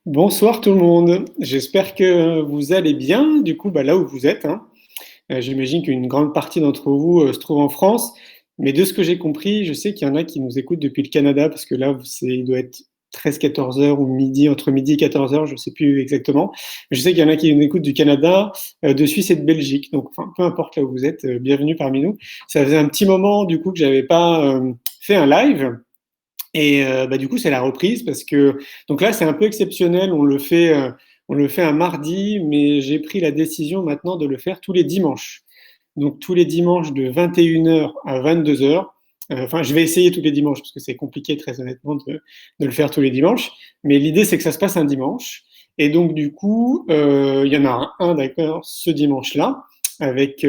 Bonsoir tout le monde, j'espère que vous allez bien, du coup là où vous êtes, hein. J'imagine qu'une grande partie d'entre vous se trouve en France, mais de ce que j'ai compris, je sais qu'il y en a qui nous écoutent depuis le Canada, parce que là il doit être 13-14 heures ou midi, entre midi et 14 heures, je ne sais plus exactement. Mais je sais qu'il y en a qui nous écoutent du Canada, de Suisse et de Belgique, donc enfin, peu importe là où vous êtes, bienvenue parmi nous. Ça faisait un petit moment du coup que j'avais pas fait un live. Et du coup, c'est la reprise parce que donc là, c'est un peu exceptionnel. On le fait un mardi, mais j'ai pris la décision maintenant de le faire tous les dimanches. Donc tous les dimanches de 21 heures à 22 heures. Enfin, je vais essayer tous les dimanches parce que c'est compliqué, très honnêtement, de le faire tous les dimanches. Mais l'idée, c'est que ça se passe un dimanche. Et donc du coup, il y en a un d'accord, ce dimanche-là, avec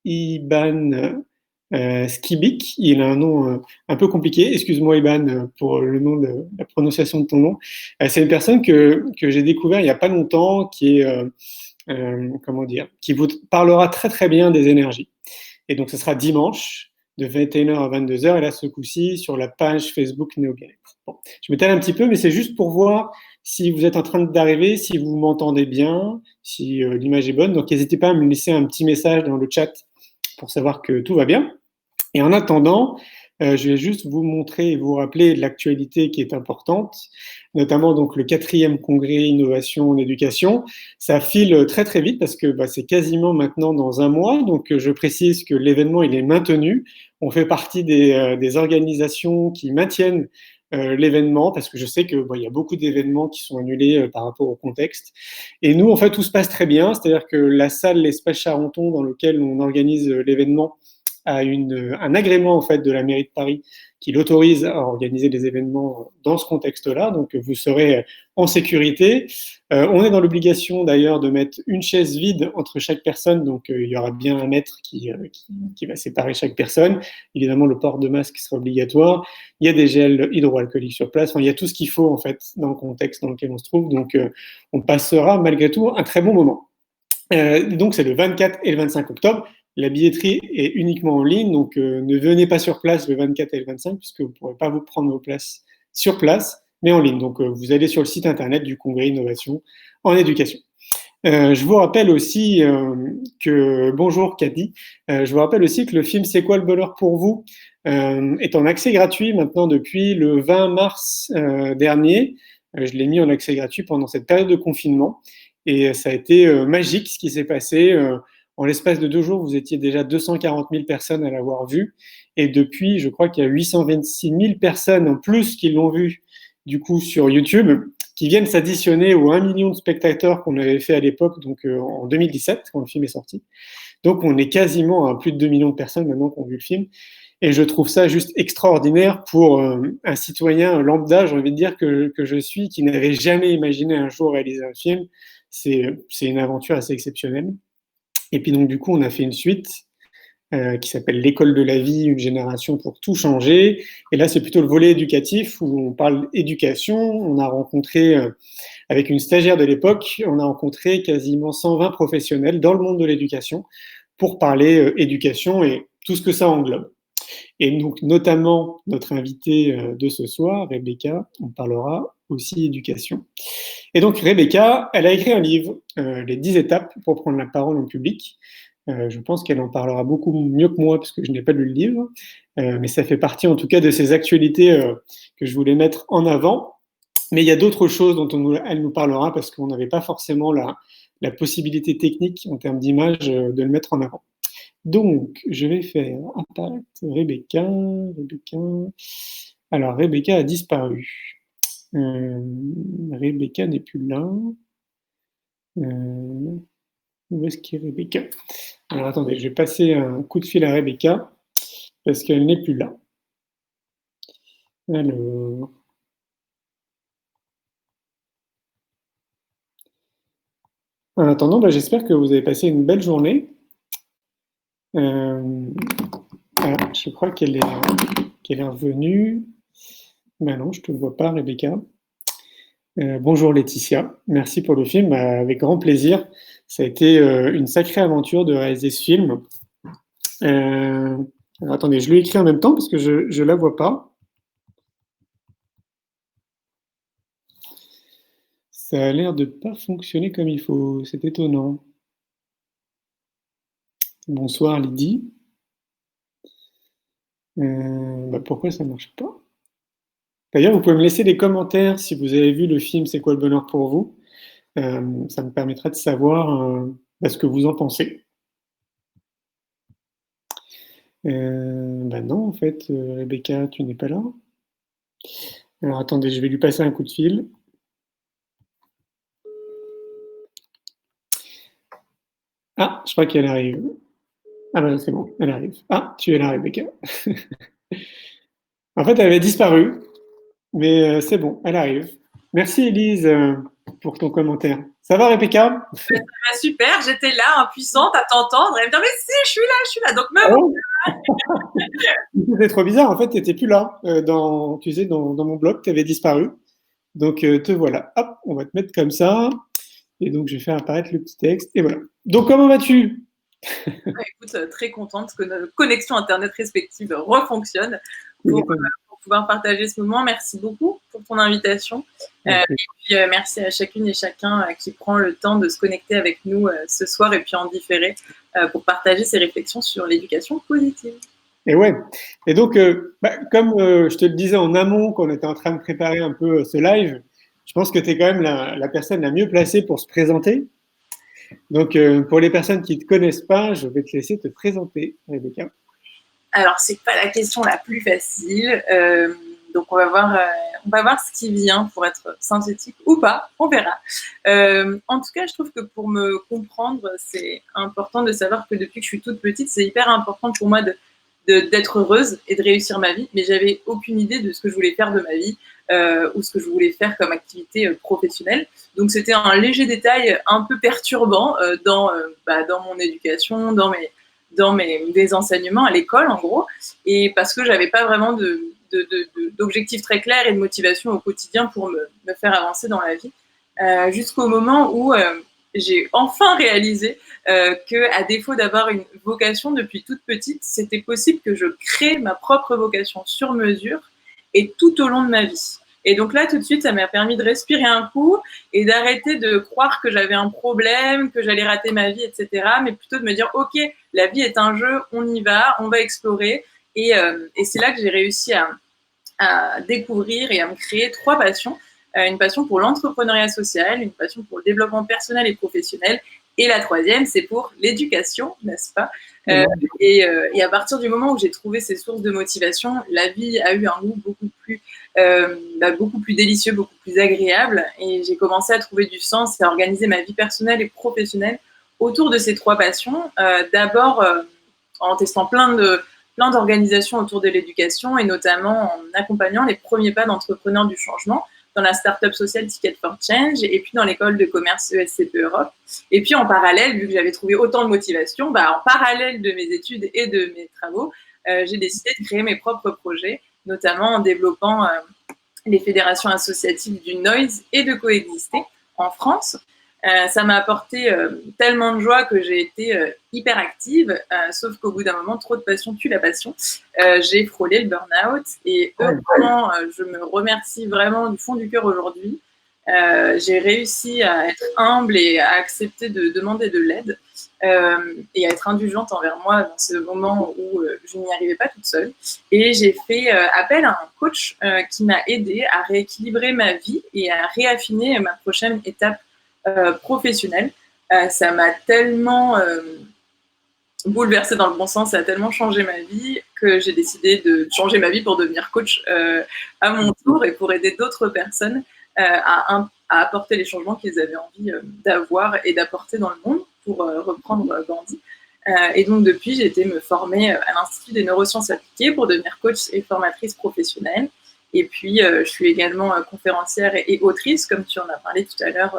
Iban Skibik. Il a un nom un peu compliqué. Excuse-moi, Iban, pour le nom de la prononciation de ton nom. C'est une personne que j'ai découvert il n'y a pas longtemps, qui est, comment dire, qui vous parlera très très bien des énergies. Et donc, ce sera dimanche de 21 heures à 22 heures, et là, ce coup-ci, sur la page Facebook NeoGalet. Bon, je m'étale un petit peu, mais c'est juste pour voir si vous êtes en train d'arriver, si vous m'entendez bien, si l'image est bonne. Donc, n'hésitez pas à me laisser un petit message dans le chat pour savoir que tout va bien. Et en attendant, je vais juste vous montrer et vous rappeler l'actualité qui est importante, notamment donc le 4e congrès innovation en éducation. Ça file très très vite parce que c'est quasiment maintenant dans un mois. Donc je précise que l'événement il est maintenu. On fait partie des organisations qui maintiennent l'événement parce que je sais que il y a beaucoup d'événements qui sont annulés par rapport au contexte. Et nous en fait tout se passe très bien, c'est-à-dire que la salle l'espace Charenton dans lequel on organise l'événement à un agrément en fait de la mairie de Paris qui l'autorise à organiser des événements dans ce contexte-là. Donc vous serez en sécurité. On est dans l'obligation d'ailleurs de mettre une chaise vide entre chaque personne, donc il y aura bien un mètre qui va séparer chaque personne. Évidemment, le port de masque sera obligatoire. Il y a des gels hydroalcooliques sur place. Enfin, il y a tout ce qu'il faut en fait dans le contexte dans lequel on se trouve. Donc on passera malgré tout un très bon moment. Donc c'est le 24 et le 25 octobre. La billetterie est uniquement en ligne, donc ne venez pas sur place le 24 et le 25 puisque vous ne pourrez pas vous prendre vos places sur place, mais en ligne. Donc vous allez sur le site internet du Congrès Innovation en éducation. Je vous rappelle aussi que, bonjour Cathy, je vous rappelle aussi que le film C'est quoi le bonheur pour vous est en accès gratuit maintenant depuis le 20 mars dernier. Je l'ai mis en accès gratuit pendant cette période de confinement et ça a été magique ce qui s'est passé. En l'espace de 2 jours, vous étiez déjà 240 000 personnes à l'avoir vu et depuis, je crois qu'il y a 826 000 personnes en plus qui l'ont vu du coup sur YouTube, qui viennent s'additionner aux 1 million de spectateurs qu'on avait fait à l'époque, donc en 2017, quand le film est sorti. Donc on est quasiment à plus de 2 millions de personnes maintenant qui ont vu le film. Et je trouve ça juste extraordinaire pour un citoyen lambda, j'ai envie de dire, que je suis, qui n'avait jamais imaginé un jour réaliser un film. C'est une aventure assez exceptionnelle. Et puis donc du coup, on a fait une suite qui s'appelle L'école de la vie, une génération pour tout changer. Et là, c'est plutôt le volet éducatif où on parle éducation. On a rencontré, avec une stagiaire de l'époque, on a rencontré quasiment 120 professionnels dans le monde de l'éducation pour parler éducation et tout ce que ça englobe. Et donc, notamment, notre invitée de ce soir, Rebecca, on parlera aussi éducation. Et donc, Rebecca, elle a écrit un livre, Les 10 étapes pour prendre la parole en public. Je pense qu'elle en parlera beaucoup mieux que moi parce que je n'ai pas lu le livre, mais ça fait partie en tout cas de ces actualités que je voulais mettre en avant. Mais il y a d'autres choses dont elle nous parlera parce qu'on n'avait pas forcément la possibilité technique en termes d'image de le mettre en avant. Donc, je vais faire apparaître Rebecca. Rebecca. Alors, Rebecca a disparu. Rebecca n'est plus là. Où est-ce qu'est Rebecca? Alors, attendez, je vais passer un coup de fil à Rebecca parce qu'elle n'est plus là. Alors. En attendant, j'espère que vous avez passé une belle journée. Je crois qu'elle est revenue. Non, je ne te vois pas, Rebecca. Bonjour Laetitia, merci pour le film, avec grand plaisir. Ça a été une sacrée aventure de réaliser ce film. Alors, attendez, je lui écris en même temps parce que je ne la vois pas. Ça a l'air de pas fonctionner comme il faut, c'est étonnant. Bonsoir Lydie. Pourquoi ça marche pas? D'ailleurs, vous pouvez me laisser des commentaires si vous avez vu le film C'est quoi le bonheur pour vous? Ça me permettra de savoir ce que vous en pensez. Non, en fait, Rebecca, tu n'es pas là. Alors attendez, je vais lui passer un coup de fil. Ah, je crois qu'elle arrive. Ah ben c'est bon, elle arrive. Ah, tu es là, Rebecca. En fait, elle avait disparu, mais c'est bon, elle arrive. Merci Elise pour ton commentaire. Ça va, Rebecca? Ah, super, j'étais là, impuissante, à t'entendre, et me dire, mais si, je suis là, donc me Ah voilà. ouais. C'était trop bizarre, en fait, tu n'étais plus là. Tu sais, dans mon blog, tu avais disparu. Donc, te voilà. Hop, on va te mettre comme ça. Et donc, je vais faire apparaître le petit texte. Et voilà. Donc, comment vas-tu? Écoute, très contente que nos connexions Internet respectives refonctionnent pour, Exactement. pour pouvoir partager ce moment. Merci beaucoup pour ton invitation. Donc, Et puis, merci à chacune et chacun qui prend le temps de se connecter avec nous ce soir et puis en différé pour partager ses réflexions sur l'éducation positive. et ouais. Et donc, comme je te le disais en amont, quand on était en train de préparer un peu ce live, je pense que tu es quand même la personne la mieux placée pour se présenter. Donc, pour les personnes qui ne te connaissent pas, je vais te laisser te présenter, Rebecca. Alors, c'est pas la question la plus facile. Donc, on va voir ce qui vient pour être synthétique ou pas. On verra. En tout cas, je trouve que pour me comprendre, c'est important de savoir que depuis que je suis toute petite, c'est hyper important pour moi d'être heureuse et de réussir ma vie. Mais j'avais aucune idée de ce que je voulais faire de ma vie ou ce que je voulais faire comme activité professionnelle. Donc, c'était un léger détail un peu perturbant dans mon éducation, dans mes enseignements à l'école, en gros, et parce que j'avais pas vraiment d'objectifs très clairs et de motivation au quotidien pour me faire avancer dans la vie, jusqu'au moment où j'ai enfin réalisé que, à défaut d'avoir une vocation depuis toute petite, c'était possible que je crée ma propre vocation sur mesure et tout au long de ma vie. Et donc là, tout de suite, ça m'a permis de respirer un coup et d'arrêter de croire que j'avais un problème, que j'allais rater ma vie, etc. Mais plutôt de me dire, OK, la vie est un jeu, on y va, on va explorer. Et c'est là que j'ai réussi à découvrir et à me créer 3 passions. Une passion pour l'entrepreneuriat social, une passion pour le développement personnel et professionnel, et la troisième, c'est pour l'éducation, n'est-ce pas? Et à partir du moment où j'ai trouvé ces sources de motivation, la vie a eu un goût beaucoup plus délicieux, beaucoup plus agréable, et j'ai commencé à trouver du sens et à organiser ma vie personnelle et professionnelle autour de ces 3 passions. D'abord en testant plein d'organisations autour de l'éducation et notamment en accompagnant les premiers pas d'entrepreneurs du changement dans la start-up sociale Ticket for Change et puis dans l'école de commerce ESCP Europe. Et puis en parallèle, vu que j'avais trouvé autant de motivation, en parallèle de mes études et de mes travaux, j'ai décidé de créer mes propres projets, notamment en développant les fédérations associatives du Noise et de Coexister en France. Ça m'a apporté tellement de joie que j'ai été hyper active, sauf qu'au bout d'un moment, trop de passion tue la passion. J'ai frôlé le burn-out et heureusement, je me remercie vraiment du fond du cœur aujourd'hui. J'ai réussi à être humble et à accepter de demander de l'aide et à être indulgente envers moi dans ce moment où je n'y arrivais pas toute seule. Et j'ai fait appel à un coach qui m'a aidée à rééquilibrer ma vie et à réaffiner ma prochaine étape professionnelle. Ça m'a tellement bouleversée dans le bon sens, ça a tellement changé ma vie que j'ai décidé de changer ma vie pour devenir coach à mon tour et pour aider d'autres personnes à apporter les changements qu'ils avaient envie d'avoir et d'apporter dans le monde pour reprendre Gandhi. Et donc depuis, j'ai été me former à l'Institut des neurosciences appliquées pour devenir coach et formatrice professionnelle. Et puis, je suis également conférencière et autrice, comme tu en as parlé tout à l'heure,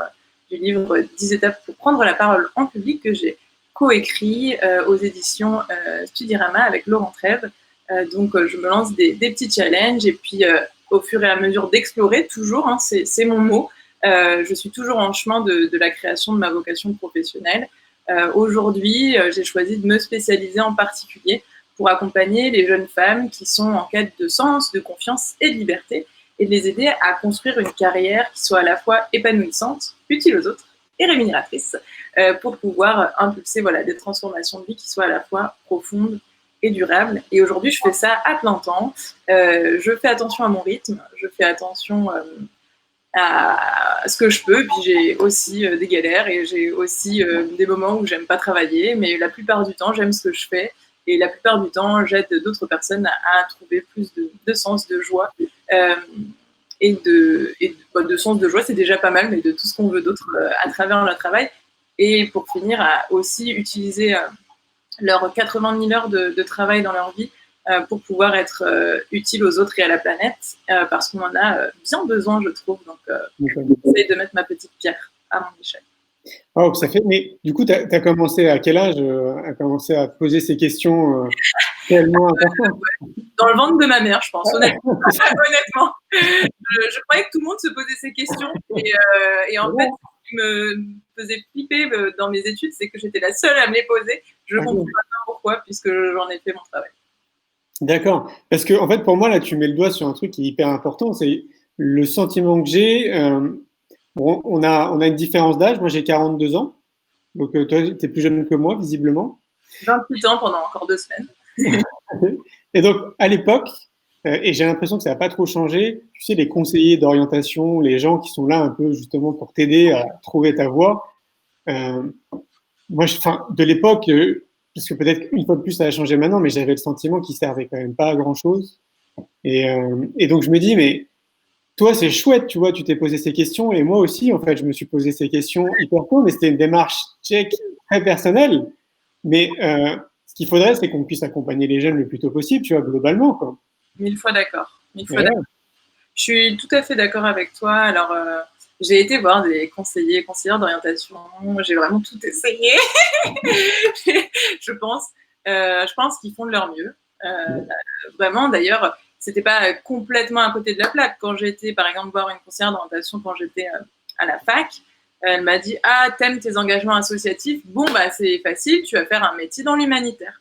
du livre 10 étapes pour prendre la parole en public que j'ai coécrit aux éditions Studirama avec Laurent Trèves. Donc, je me lance des petits challenges et puis, au fur et à mesure d'explorer, toujours, hein, c'est mon mot, je suis toujours en chemin de la création de ma vocation professionnelle. Aujourd'hui, j'ai choisi de me spécialiser en particulier pour accompagner les jeunes femmes qui sont en quête de sens, de confiance et de liberté. et de les aider à construire une carrière qui soit à la fois épanouissante, utile aux autres et rémunératrice, pour pouvoir impulser des transformations de vie qui soient à la fois profondes et durables. Et aujourd'hui, je fais ça à plein temps. Je fais attention à mon rythme, je fais attention à ce que je peux. Puis j'ai aussi des galères et j'ai aussi des moments où j'aime pas travailler, mais la plupart du temps, j'aime ce que je fais. Et la plupart du temps, j'aide d'autres personnes à trouver plus de sens, de joie. De sens de joie, c'est déjà pas mal, mais de tout ce qu'on veut d'autre à travers le travail. Et pour finir, à aussi utiliser leurs 80 000 heures de travail dans leur vie pour pouvoir être utile aux autres et à la planète, parce qu'on en a bien besoin, je trouve. Donc, j'essaie de mettre ma petite pierre à mon échelle. Oh, ça fait. Mais du coup, tu as commencé à quel âge à commencer à te poser ces questions tellement importantes? Dans le ventre de ma mère, je pense, honnêtement. Honnêtement. Je croyais que tout le monde se posait ces questions. Et en fait, ce qui me faisait flipper dans mes études, c'est que j'étais la seule à me les poser. Je comprends maintenant pourquoi, puisque j'en ai fait mon travail. D'accord. Parce que, en fait, pour moi, là, tu mets le doigt sur un truc qui est hyper important. C'est le sentiment que j'ai. Bon, on a une différence d'âge. Moi, j'ai 42 ans. Donc, toi, tu es plus jeune que moi, visiblement. 28 ans pendant encore 2 semaines. Et donc, à l'époque, et j'ai l'impression que ça n'a pas trop changé, tu sais, les conseillers d'orientation, les gens qui sont là un peu justement pour t'aider à trouver ta voie, moi, de l'époque, parce que peut-être qu'une fois de plus, ça a changé maintenant, mais j'avais le sentiment qu'ils servaient quand même pas à grand-chose. Et donc, je me dis, mais toi, c'est chouette, tu vois, tu t'es posé ces questions, et moi aussi, en fait, je me suis posé ces questions hyper tôt, mais c'était une démarche check très personnelle. Mais ce qu'il faudrait, c'est qu'on puisse accompagner les jeunes le plus tôt possible, tu vois, globalement, quoi. 1000 fois d'accord. 1000 fois d'accord. Je suis tout à fait d'accord avec toi. Alors, j'ai été voir des conseillères d'orientation. J'ai vraiment tout essayé. Je pense qu'ils font de leur mieux. Vraiment, d'ailleurs, c'était pas complètement à côté de la plaque. Quand j'étais, par exemple, voir une conseillère d'orientation quand j'étais à la fac, elle m'a dit « Ah, t'aimes tes engagements associatifs? Bon, bah, c'est facile, tu vas faire un métier dans l'humanitaire. »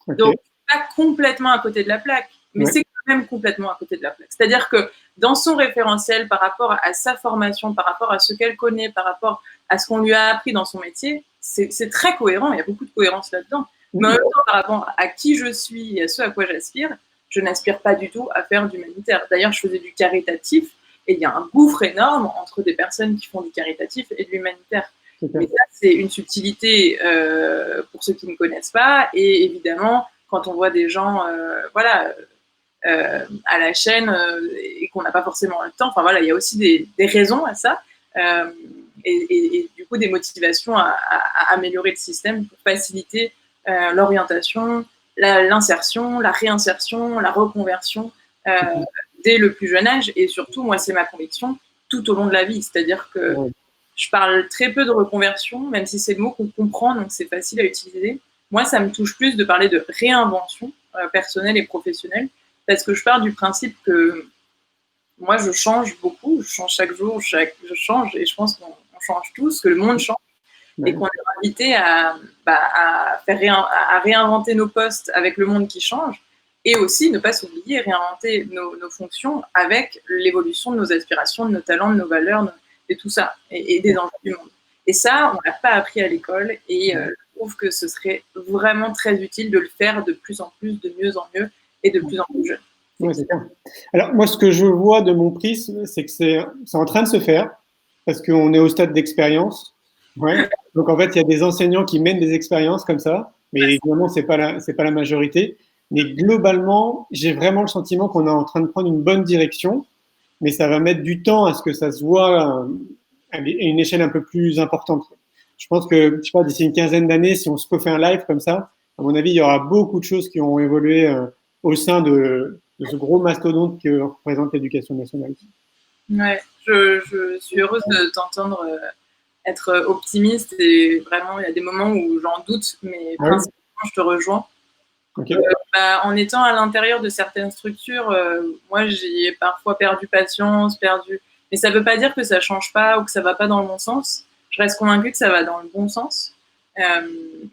Donc, pas complètement à côté de la plaque, mais c'est quand même complètement à côté de la plaque. C'est-à-dire que dans son référentiel, par rapport à sa formation, par rapport à ce qu'elle connaît, par rapport à ce qu'on lui a appris dans son métier, c'est très cohérent, il y a beaucoup de cohérence là-dedans. Mais en même temps, par rapport à qui je suis et à ce à quoi j'aspire, je n'aspire pas du tout à faire du humanitaire. D'ailleurs, je faisais du caritatif, et il y a un gouffre énorme entre des personnes qui font du caritatif et de l'humanitaire. Mais ça, c'est une subtilité pour ceux qui ne connaissent pas. Et évidemment, quand on voit des gens à la chaîne et qu'on n'a pas forcément le temps, il y a aussi des raisons à ça. Et du coup, des motivations à améliorer le système pour faciliter l'orientation, l'insertion, la réinsertion, la reconversion dès le plus jeune âge. Et surtout, moi, c'est ma conviction, tout au long de la vie. C'est-à-dire que je parle très peu de reconversion, même si c'est le mot qu'on comprend, donc c'est facile à utiliser. Moi, ça me touche plus de parler de réinvention personnelle et professionnelle, parce que je pars du principe que moi, je change beaucoup, je change chaque jour, je change, et je pense qu'on change tous, que le monde change, et qu'on est invité à réinventer nos postes avec le monde qui change, et aussi ne pas s'oublier, réinventer nos fonctions avec l'évolution de nos aspirations, de nos talents, de nos valeurs, et tout ça, et des enjeux du monde. Et ça, on n'a pas appris à l'école, et je trouve que ce serait vraiment très utile de le faire de plus en plus, de mieux en mieux, et de plus en plus jeune. Oui, c'est ça. Alors, moi, ce que je vois de mon prisme, c'est que c'est en train de se faire, parce qu'on est au stade d'expérience. Ouais. Donc, en fait, il y a des enseignants qui mènent des expériences comme ça, mais évidemment, c'est pas la majorité. Mais globalement, j'ai vraiment le sentiment qu'on est en train de prendre une bonne direction, mais ça va mettre du temps à ce que ça se voit à une échelle un peu plus importante. Je pense que, je sais pas, d'ici une quinzaine d'années, si on se refait un live comme ça, à mon avis, il y aura beaucoup de choses qui ont évolué au sein de ce gros mastodonte que représente l'éducation nationale. Ouais, je suis heureuse de t'entendre être optimiste, et vraiment, il y a des moments où j'en doute, mais principalement, je te rejoins. Okay. En étant à l'intérieur de certaines structures, moi, j'y ai parfois perdu patience, mais ça ne veut pas dire que ça ne change pas ou que ça ne va pas dans le bon sens. Je reste convaincue que ça va dans le bon sens.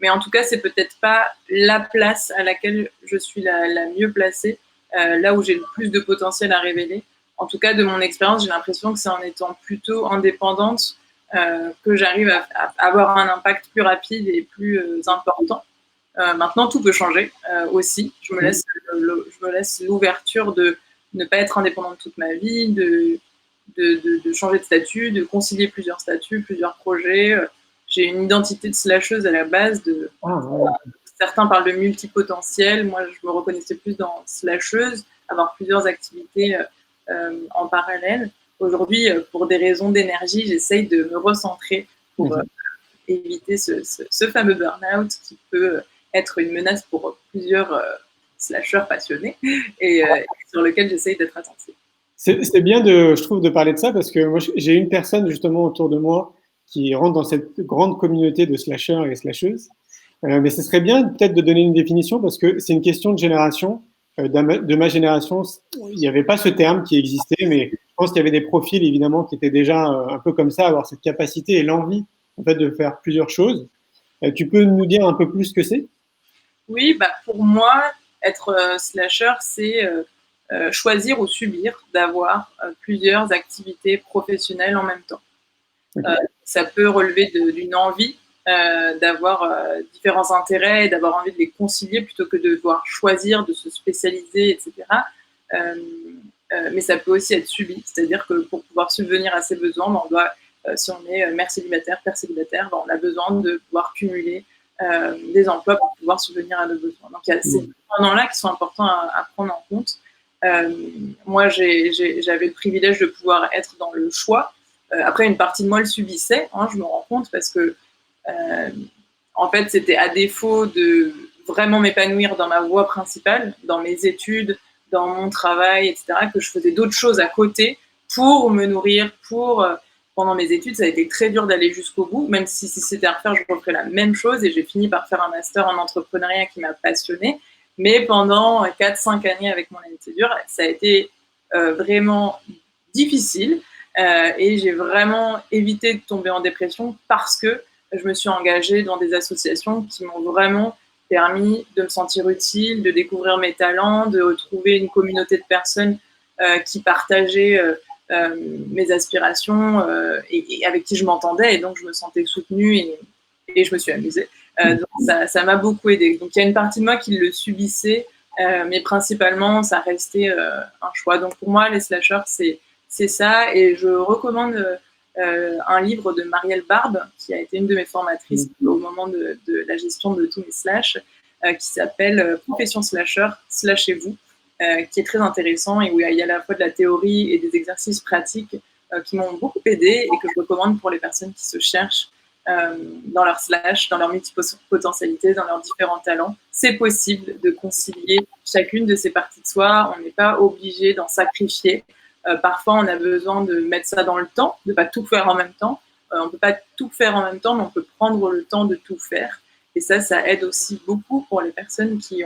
Mais en tout cas, c'est peut-être pas la place à laquelle je suis la mieux placée, là où j'ai le plus de potentiel à révéler. en tout cas, de mon expérience, j'ai l'impression que c'est en étant plutôt indépendante que j'arrive à avoir un impact plus rapide et plus important. Maintenant, tout peut changer aussi. Je me laisse l'ouverture de ne pas être indépendante toute ma vie, de changer de statut, de concilier plusieurs statuts, plusieurs projets. J'ai une identité de slasheuse à la base. Certains parlent de multipotentiel. Moi, je me reconnaissais plus dans slasheuse, avoir plusieurs activités en parallèle. Aujourd'hui, pour des raisons d'énergie, j'essaye de me recentrer pour éviter ce fameux burn-out qui peut être une menace pour plusieurs slasheurs passionnés et sur lequel j'essaye d'être attentive. C'est bien, je trouve, de parler de ça parce que moi, j'ai une personne justement autour de moi qui rentre dans cette grande communauté de slasheurs et slasheuses. Mais ce serait bien peut-être de donner une définition parce que c'est une question de génération. De ma génération, il n'y avait pas ce terme qui existait, mais je pense qu'il y avait des profils évidemment qui étaient déjà un peu comme ça, avoir cette capacité et l'envie en fait de faire plusieurs choses. Tu peux nous dire un peu plus ce que c'est? Oui, pour moi, être slasher, c'est choisir ou subir d'avoir plusieurs activités professionnelles en même temps. Okay. Ça peut relever d'une envie d'avoir différents intérêts et d'avoir envie de les concilier plutôt que de devoir choisir, de se spécialiser, etc. Mais ça peut aussi être subi, c'est-à-dire que pour pouvoir subvenir à ses besoins, on doit, si on est mère célibataire, père célibataire, on a besoin de pouvoir cumuler des emplois pour pouvoir subvenir à nos besoins. Donc il y a ces pendant-là qui sont importants à prendre en compte. Moi, j'avais le privilège de pouvoir être dans le choix. Après, une partie de moi le subissait, je me rends compte, parce que en fait, c'était à défaut de vraiment m'épanouir dans ma voie principale, dans mes études, dans mon travail, etc., que je faisais d'autres choses à côté pour me nourrir, pendant mes études, ça a été très dur d'aller jusqu'au bout, même si c'était à refaire, je referais la même chose, et j'ai fini par faire un master en entrepreneuriat qui m'a passionnée. Mais pendant 4-5 années avec mon année de césure, ça a été vraiment difficile, et j'ai vraiment évité de tomber en dépression parce que je me suis engagée dans des associations qui m'ont vraiment permis de me sentir utile, de découvrir mes talents, de retrouver une communauté de personnes qui partageaient mes aspirations et avec qui je m'entendais, et donc je me sentais soutenue et je me suis amusée. Donc ça m'a beaucoup aidée. Donc il y a une partie de moi qui le subissait, mais principalement ça restait un choix. Donc pour moi, les slashers, c'est ça, et je recommande un livre de Marielle Barbe, qui a été une de mes formatrices au moment de la gestion de tous mes slashs, qui s'appelle Profession Slasher, slashez-vous, qui est très intéressant et où il y a à la fois de la théorie et des exercices pratiques qui m'ont beaucoup aidé et que je recommande pour les personnes qui se cherchent dans leur slash, dans leur multipotentialité, dans leurs différents talents. C'est possible de concilier chacune de ces parties de soi. On n'est pas obligé d'en sacrifier. Parfois, on a besoin de mettre ça dans le temps, de ne pas tout faire en même temps. On ne peut pas tout faire en même temps, mais on peut prendre le temps de tout faire. Et ça aide aussi beaucoup pour les personnes qui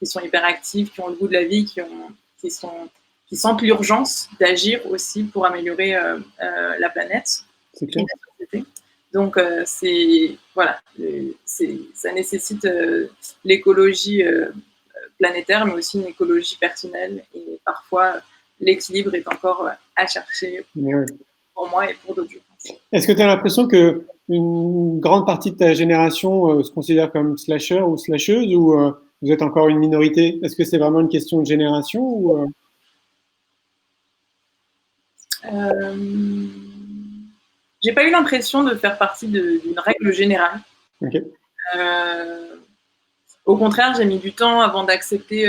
sont hyperactives, qui ont le goût de la vie, qui sentent l'urgence d'agir aussi pour améliorer la planète et la société. Donc, ça nécessite l'écologie planétaire, mais aussi une écologie personnelle. Et parfois, l'équilibre est encore à chercher pour moi et pour d'autres gens. Est-ce que tu as l'impression qu'une grande partie de ta génération se considère comme slasher ou slasheuse, ou vous êtes encore une minorité? Est-ce que c'est vraiment une question de génération ou J'ai pas eu l'impression de faire partie d'une règle générale. Okay. Au contraire, j'ai mis du temps avant d'accepter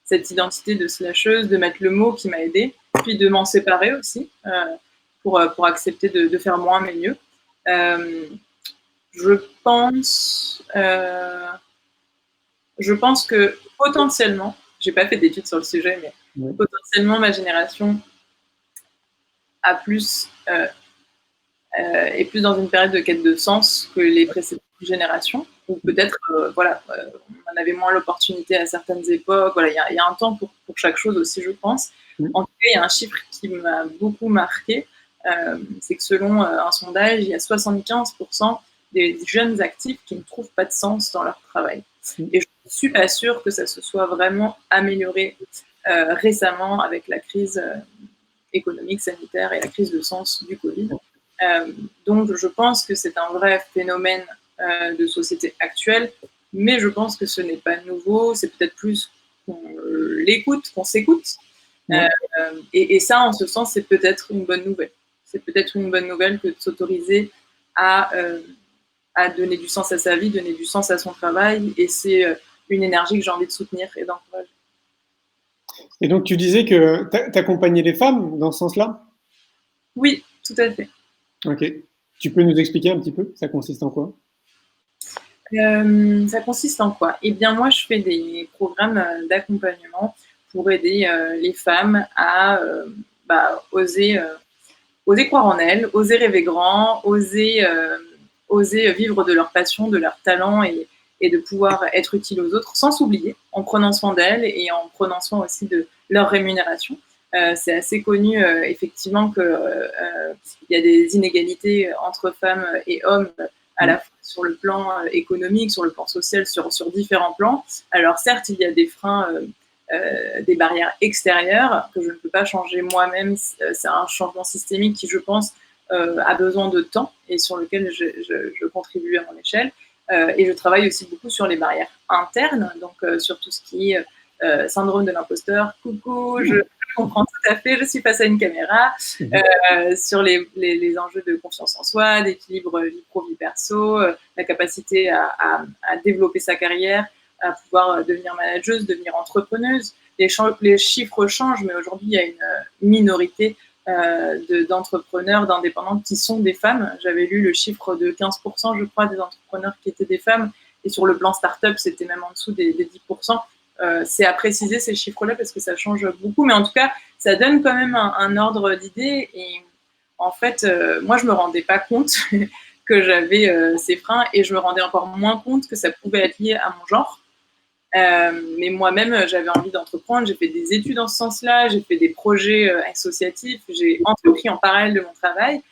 cette identité de slasheuse, de mettre le mot qui m'a aidée, puis de m'en séparer aussi pour accepter de faire moins mais mieux. Je pense que potentiellement, j'ai pas fait d'études sur le sujet, mais potentiellement ma génération a plus est plus dans une période de quête de sens que les précédentes générations, ou peut-être on en avait moins l'opportunité à certaines époques. Voilà, il y a un temps pour chaque chose aussi, je pense. En tout cas, il y a un chiffre qui m'a beaucoup marqué, c'est que selon un sondage, il y a 75% des jeunes actifs qui ne trouvent pas de sens dans leur travail. Et je ne suis pas sûre que ça se soit vraiment amélioré récemment avec la crise économique, sanitaire et la crise de sens du Covid. Donc, je pense que c'est un vrai phénomène de société actuelle, mais je pense que ce n'est pas nouveau, c'est peut-être plus qu'on l'écoute, qu'on s'écoute. Et ça, en ce sens, c'est peut-être une bonne nouvelle. C'est peut-être une bonne nouvelle que de s'autoriser à donner du sens à sa vie, donner du sens à son travail, et c'est une énergie que j'ai envie de soutenir et d'encourager. Et donc, tu disais que tu accompagnais les femmes dans ce sens-là? Oui, tout à fait. Ok. Tu peux nous expliquer un petit peu? Ça consiste en quoi? Ça consiste en quoi? Eh bien, moi, je fais des programmes d'accompagnement pour aider les femmes à oser croire en elles, oser rêver grand, oser vivre de leur passion, de leur talent et de pouvoir être utile aux autres sans s'oublier, en prenant soin d'elles et en prenant soin aussi de leur rémunération. C'est assez connu, effectivement, qu'il y a des inégalités entre femmes et hommes à la fois sur le plan économique, sur le plan social, sur différents plans. Alors certes, il y a des freins, des barrières extérieures que je ne peux pas changer moi-même. C'est un changement systémique qui, je pense, a besoin de temps et sur lequel je contribue à mon échelle. Et je travaille aussi beaucoup sur les barrières internes, donc sur tout ce qui est syndrome de l'imposteur. Coucou, je comprends tout à fait, je suis face à une caméra. Sur les enjeux de confiance en soi, d'équilibre vie pro, vie perso, la capacité à développer sa carrière, à pouvoir devenir manageuse, devenir entrepreneuse. Les chiffres changent, mais aujourd'hui, il y a une minorité d'entrepreneurs, d'indépendants qui sont des femmes. J'avais lu le chiffre de 15%, je crois, des entrepreneurs qui étaient des femmes. Et sur le plan start-up, c'était même en dessous des 10%. C'est à préciser ces chiffres-là parce que ça change beaucoup. Mais en tout cas, ça donne quand même un ordre d'idée. Et en fait, moi, je me rendais pas compte que j'avais ces freins et je me rendais encore moins compte que ça pouvait être lié à mon genre. Mais moi-même, j'avais envie d'entreprendre. J'ai fait des études en ce sens-là, j'ai fait des projets associatifs, j'ai entrepris en parallèle de mon travail.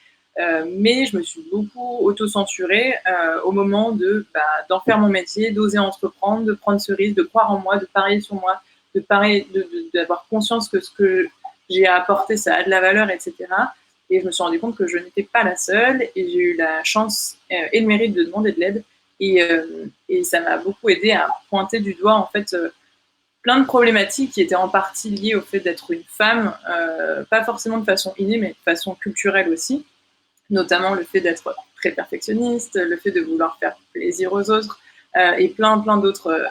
Mais je me suis beaucoup auto-censurée au moment d'en faire mon métier, d'oser entreprendre, de prendre ce risque, de croire en moi, de parier sur moi, d'avoir conscience que ce que j'ai à apporter, ça a de la valeur, etc. Et je me suis rendu compte que je n'étais pas la seule et j'ai eu la chance et le mérite de demander de l'aide. Et ça m'a beaucoup aidé à pointer du doigt en fait plein de problématiques qui étaient en partie liées au fait d'être une femme, pas forcément de façon innée, mais de façon culturelle aussi, notamment le fait d'être très perfectionniste, le fait de vouloir faire plaisir aux autres, et plein d'autres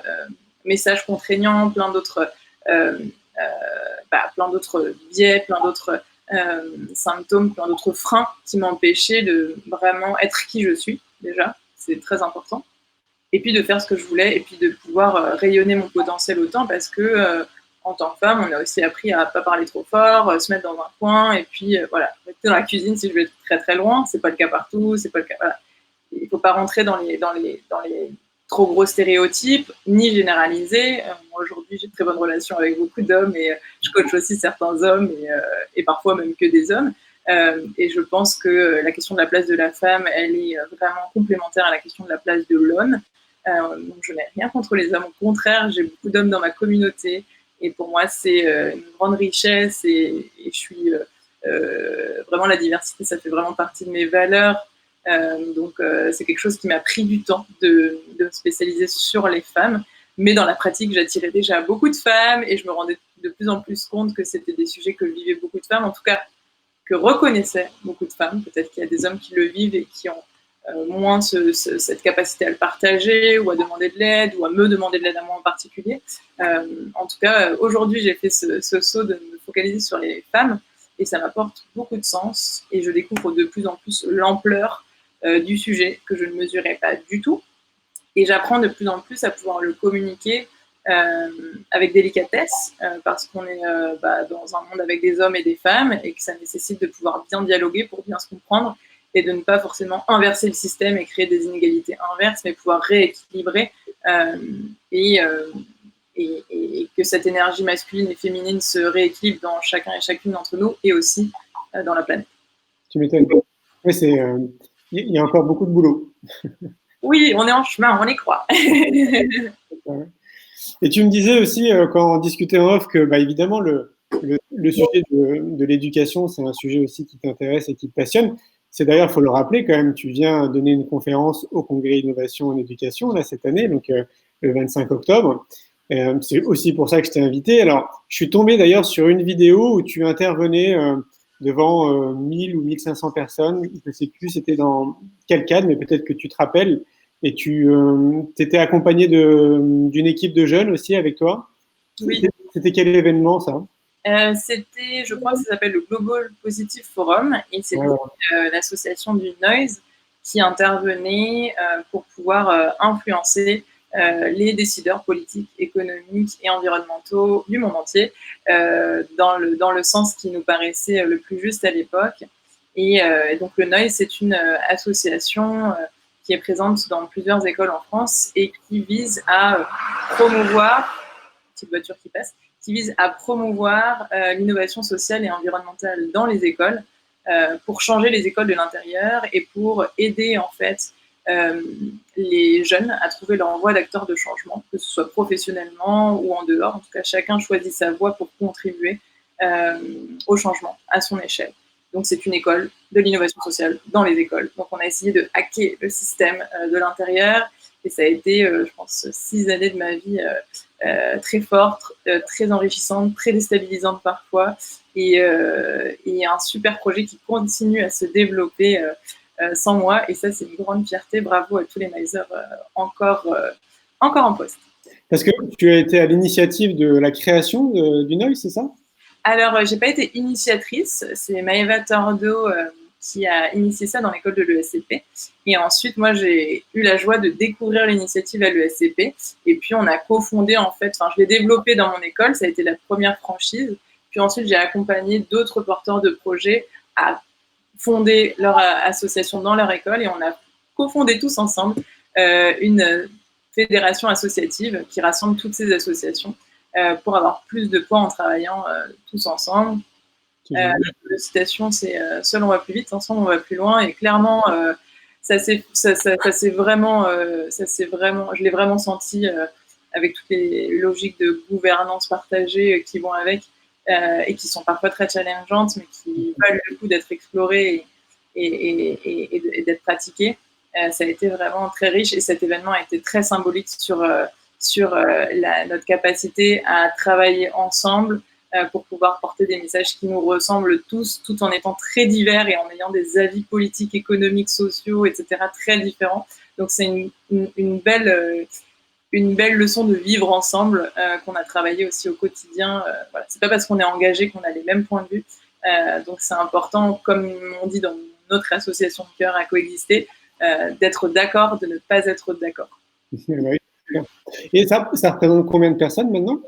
messages contraignants, plein d'autres biais, plein d'autres symptômes, plein d'autres freins qui m'empêchaient de vraiment être qui je suis déjà. C'est très important. Et puis de faire ce que je voulais et puis de pouvoir rayonner mon potentiel autant parce que en tant que femme, on a aussi appris à pas parler trop fort, se mettre dans un coin et puis voilà, rester dans la cuisine si je veux être très très loin. C'est pas le cas partout, c'est pas le cas. Voilà. Il faut pas rentrer dans les trop gros stéréotypes ni généraliser. Moi aujourd'hui, j'ai de très bonnes relations avec beaucoup d'hommes et je coach aussi certains hommes et parfois même que des hommes. Et je pense que la question de la place de la femme, elle est vraiment complémentaire à la question de la place de l'homme. Donc je n'ai rien contre les hommes, au contraire, j'ai beaucoup d'hommes dans ma communauté et pour moi c'est une grande richesse et je suis vraiment la diversité, ça fait vraiment partie de mes valeurs. Donc c'est quelque chose qui m'a pris du temps de me spécialiser sur les femmes, mais dans la pratique j'attirais déjà beaucoup de femmes et je me rendais de plus en plus compte que c'était des sujets que vivaient beaucoup de femmes, en tout cas que reconnaissaient beaucoup de femmes. Peut-être qu'il y a des hommes qui le vivent et qui ont moins cette capacité à le partager ou à demander de l'aide ou à me demander de l'aide à moi en particulier. En tout cas, aujourd'hui, j'ai fait ce saut de me focaliser sur les femmes et ça m'apporte beaucoup de sens et je découvre de plus en plus l'ampleur du sujet que je ne mesurais pas du tout et j'apprends de plus en plus à pouvoir le communiquer avec délicatesse parce qu'on est dans un monde avec des hommes et des femmes et que ça nécessite de pouvoir bien dialoguer pour bien se comprendre et de ne pas forcément inverser le système et créer des inégalités inverses, mais pouvoir rééquilibrer et que cette énergie masculine et féminine se rééquilibre dans chacun et chacune d'entre nous et aussi dans la planète. Tu m'étonnes. Oui, il y a encore beaucoup de boulot. Oui, on est en chemin, on y croit. Et tu me disais aussi, quand on discutait en off, que évidemment, le sujet de l'éducation, c'est un sujet aussi qui t'intéresse et qui te passionne. C'est d'ailleurs, il faut le rappeler quand même, tu viens donner une conférence au Congrès Innovation en Éducation là, cette année, donc le 25 octobre. C'est aussi pour ça que je t'ai invité. Alors, je suis tombé d'ailleurs sur une vidéo où tu intervenais devant 1000 ou 1500 personnes. Je ne sais plus c'était dans quel cadre, mais peut-être que tu te rappelles. Et tu étais accompagné d'une équipe de jeunes aussi avec toi. Oui. C'était quel événement ça? C'était, je crois que ça s'appelle le Global Positive Forum et c'était l'association du Noise qui intervenait pour pouvoir influencer les décideurs politiques, économiques et environnementaux du monde entier dans le sens qui nous paraissait le plus juste à l'époque. Et donc le Noise, c'est une association qui est présente dans plusieurs écoles en France et qui vise à promouvoir, petite voiture qui passe, qui vise à promouvoir l'innovation sociale et environnementale dans les écoles pour changer les écoles de l'intérieur et pour aider en fait les jeunes à trouver leur voie d'acteur de changement, que ce soit professionnellement ou en dehors. En tout cas, chacun choisit sa voie pour contribuer au changement à son échelle. Donc, c'est une école de l'innovation sociale dans les écoles. Donc, on a essayé de hacker le système de l'intérieur. Et ça a été, je pense, 6 années de ma vie très fortes, très enrichissantes, très déstabilisantes parfois. Et un super projet qui continue à se développer sans moi. Et ça, c'est une grande fierté. Bravo à tous les Noisers encore en poste. Parce que tu as été à l'initiative de la création du Noise, c'est ça? Alors, j'ai pas été initiatrice. C'est Maëva Tordo qui a initié ça dans l'école de l'ESCP. Et ensuite, moi, j'ai eu la joie de découvrir l'initiative à l'ESCP. Et puis, on a cofondé, en fait, je l'ai développé dans mon école. Ça a été la première franchise. Puis ensuite, j'ai accompagné d'autres porteurs de projets à fonder leur association dans leur école. Et on a cofondé tous ensemble une fédération associative qui rassemble toutes ces associations pour avoir plus de poids en travaillant tous ensemble. La citation, c'est seul on va plus vite, ensemble on va plus loin. Et clairement, ça c'est vraiment, je l'ai vraiment senti avec toutes les logiques de gouvernance partagée qui vont avec et qui sont parfois très challengeantes, mais qui valent le coup d'être explorées et d'être pratiquées. Ça a été vraiment très riche et cet événement a été très symbolique sur notre capacité à travailler ensemble pour pouvoir porter des messages qui nous ressemblent tous, tout en étant très divers et en ayant des avis politiques, économiques, sociaux, etc., très différents. Donc, c'est une belle leçon de vivre ensemble qu'on a travaillé aussi au quotidien. Voilà. C'est pas parce qu'on est engagé qu'on a les mêmes points de vue. Donc, c'est important, comme on dit dans notre association de cœur à coexister, d'être d'accord, de ne pas être d'accord. Et ça représente combien de personnes maintenant?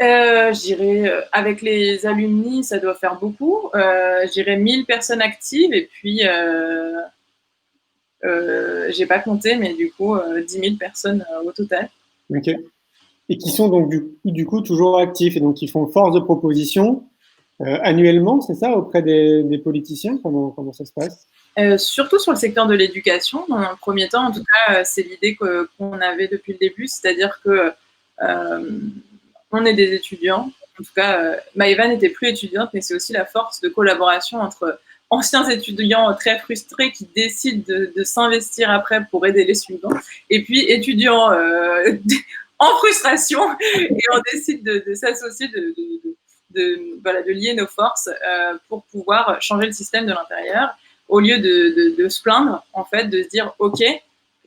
Je dirais, avec les alumni, ça doit faire beaucoup. Je dirais 1000 personnes actives et puis, j'ai pas compté, mais du coup, 10 000 personnes au total. Ok. Et qui sont donc du coup toujours actifs et donc qui font force de proposition annuellement, c'est ça, auprès des politiciens? Comment ça se passe? Surtout sur le secteur de l'éducation, dans un premier temps, en tout cas, c'est l'idée qu'on avait depuis le début, c'est-à-dire que on est des étudiants. En tout cas, Maëva n'était plus étudiante, mais c'est aussi la force de collaboration entre anciens étudiants très frustrés qui décident de s'investir après pour aider les suivants, et puis étudiants en frustration, et on décide de s'associer, de lier nos forces pour pouvoir changer le système de l'intérieur, au lieu de se plaindre, en fait, de se dire, OK,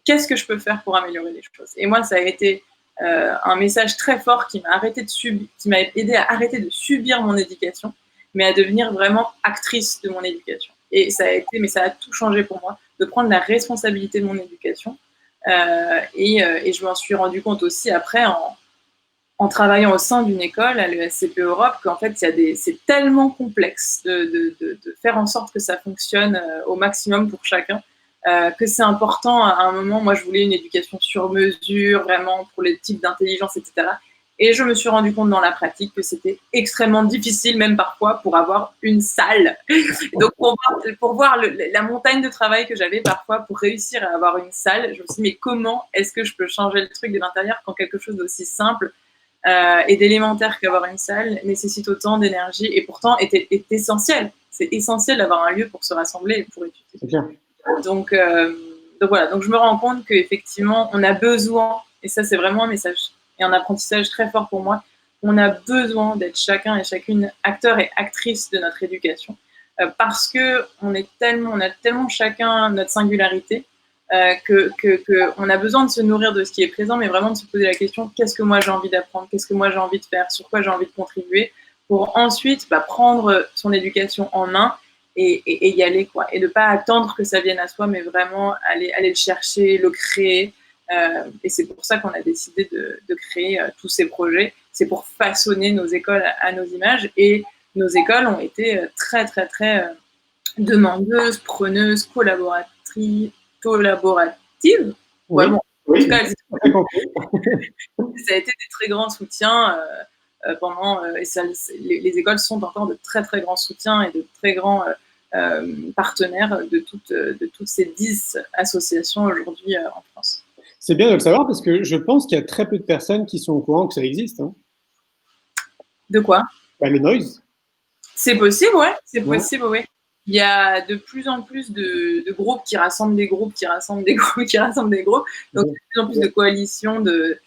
qu'est-ce que je peux faire pour améliorer les choses? Et moi, ça a été un message très fort qui m'a aidé à arrêter de subir mon éducation, mais à devenir vraiment actrice de mon éducation. Et ça a tout changé pour moi, de prendre la responsabilité de mon éducation. Et je m'en suis rendu compte aussi après en travaillant au sein d'une école à l'ESCP Europe qu'en fait, c'est tellement complexe de faire en sorte que ça fonctionne au maximum pour chacun. Que c'est important à un moment. Moi, je voulais une éducation sur mesure, vraiment pour les types d'intelligence, etc. Et je me suis rendu compte dans la pratique que c'était extrêmement difficile, même parfois, pour avoir une salle. Donc, pour voir la montagne de travail que j'avais parfois pour réussir à avoir une salle, je me suis dit, mais comment est-ce que je peux changer le truc de l'intérieur quand quelque chose d'aussi simple et d'élémentaire qu'avoir une salle nécessite autant d'énergie et pourtant est essentiel. C'est essentiel d'avoir un lieu pour se rassembler et pour étudier. C'est clair. Donc voilà, donc je me rends compte qu'effectivement, on a besoin, et ça c'est vraiment un message et un apprentissage très fort pour moi, on a besoin d'être chacun et chacune acteur et actrice de notre éducation parce qu'on a tellement chacun notre singularité qu'on a besoin de se nourrir de ce qui est présent, mais vraiment de se poser la question, qu'est-ce que moi j'ai envie d'apprendre, qu'est-ce que moi j'ai envie de faire, sur quoi j'ai envie de contribuer, pour ensuite prendre son éducation en main et y aller, quoi. Et ne pas attendre que ça vienne à soi, mais vraiment aller le chercher, le créer. Et c'est pour ça qu'on a décidé de créer tous ces projets. C'est pour façonner nos écoles à nos images. Et nos écoles ont été très, très, très demandeuses, preneuses, collaboratives. Oui. Ouais, bon, en tout cas, ça a été des très grands soutiens pendant. Et ça, les écoles sont encore de très, très grands soutiens et de très grands partenaires de toutes ces 10 associations aujourd'hui en France. C'est bien de le savoir parce que je pense qu'il y a très peu de personnes qui sont au courant que ça existe. Hein. De quoi? Le noise. C'est possible, ouais. C'est possible, ouais. Il y a de plus en plus de groupes qui rassemblent des groupes, qui rassemblent des groupes, qui rassemblent des groupes. Donc, de plus en plus de coalitions, de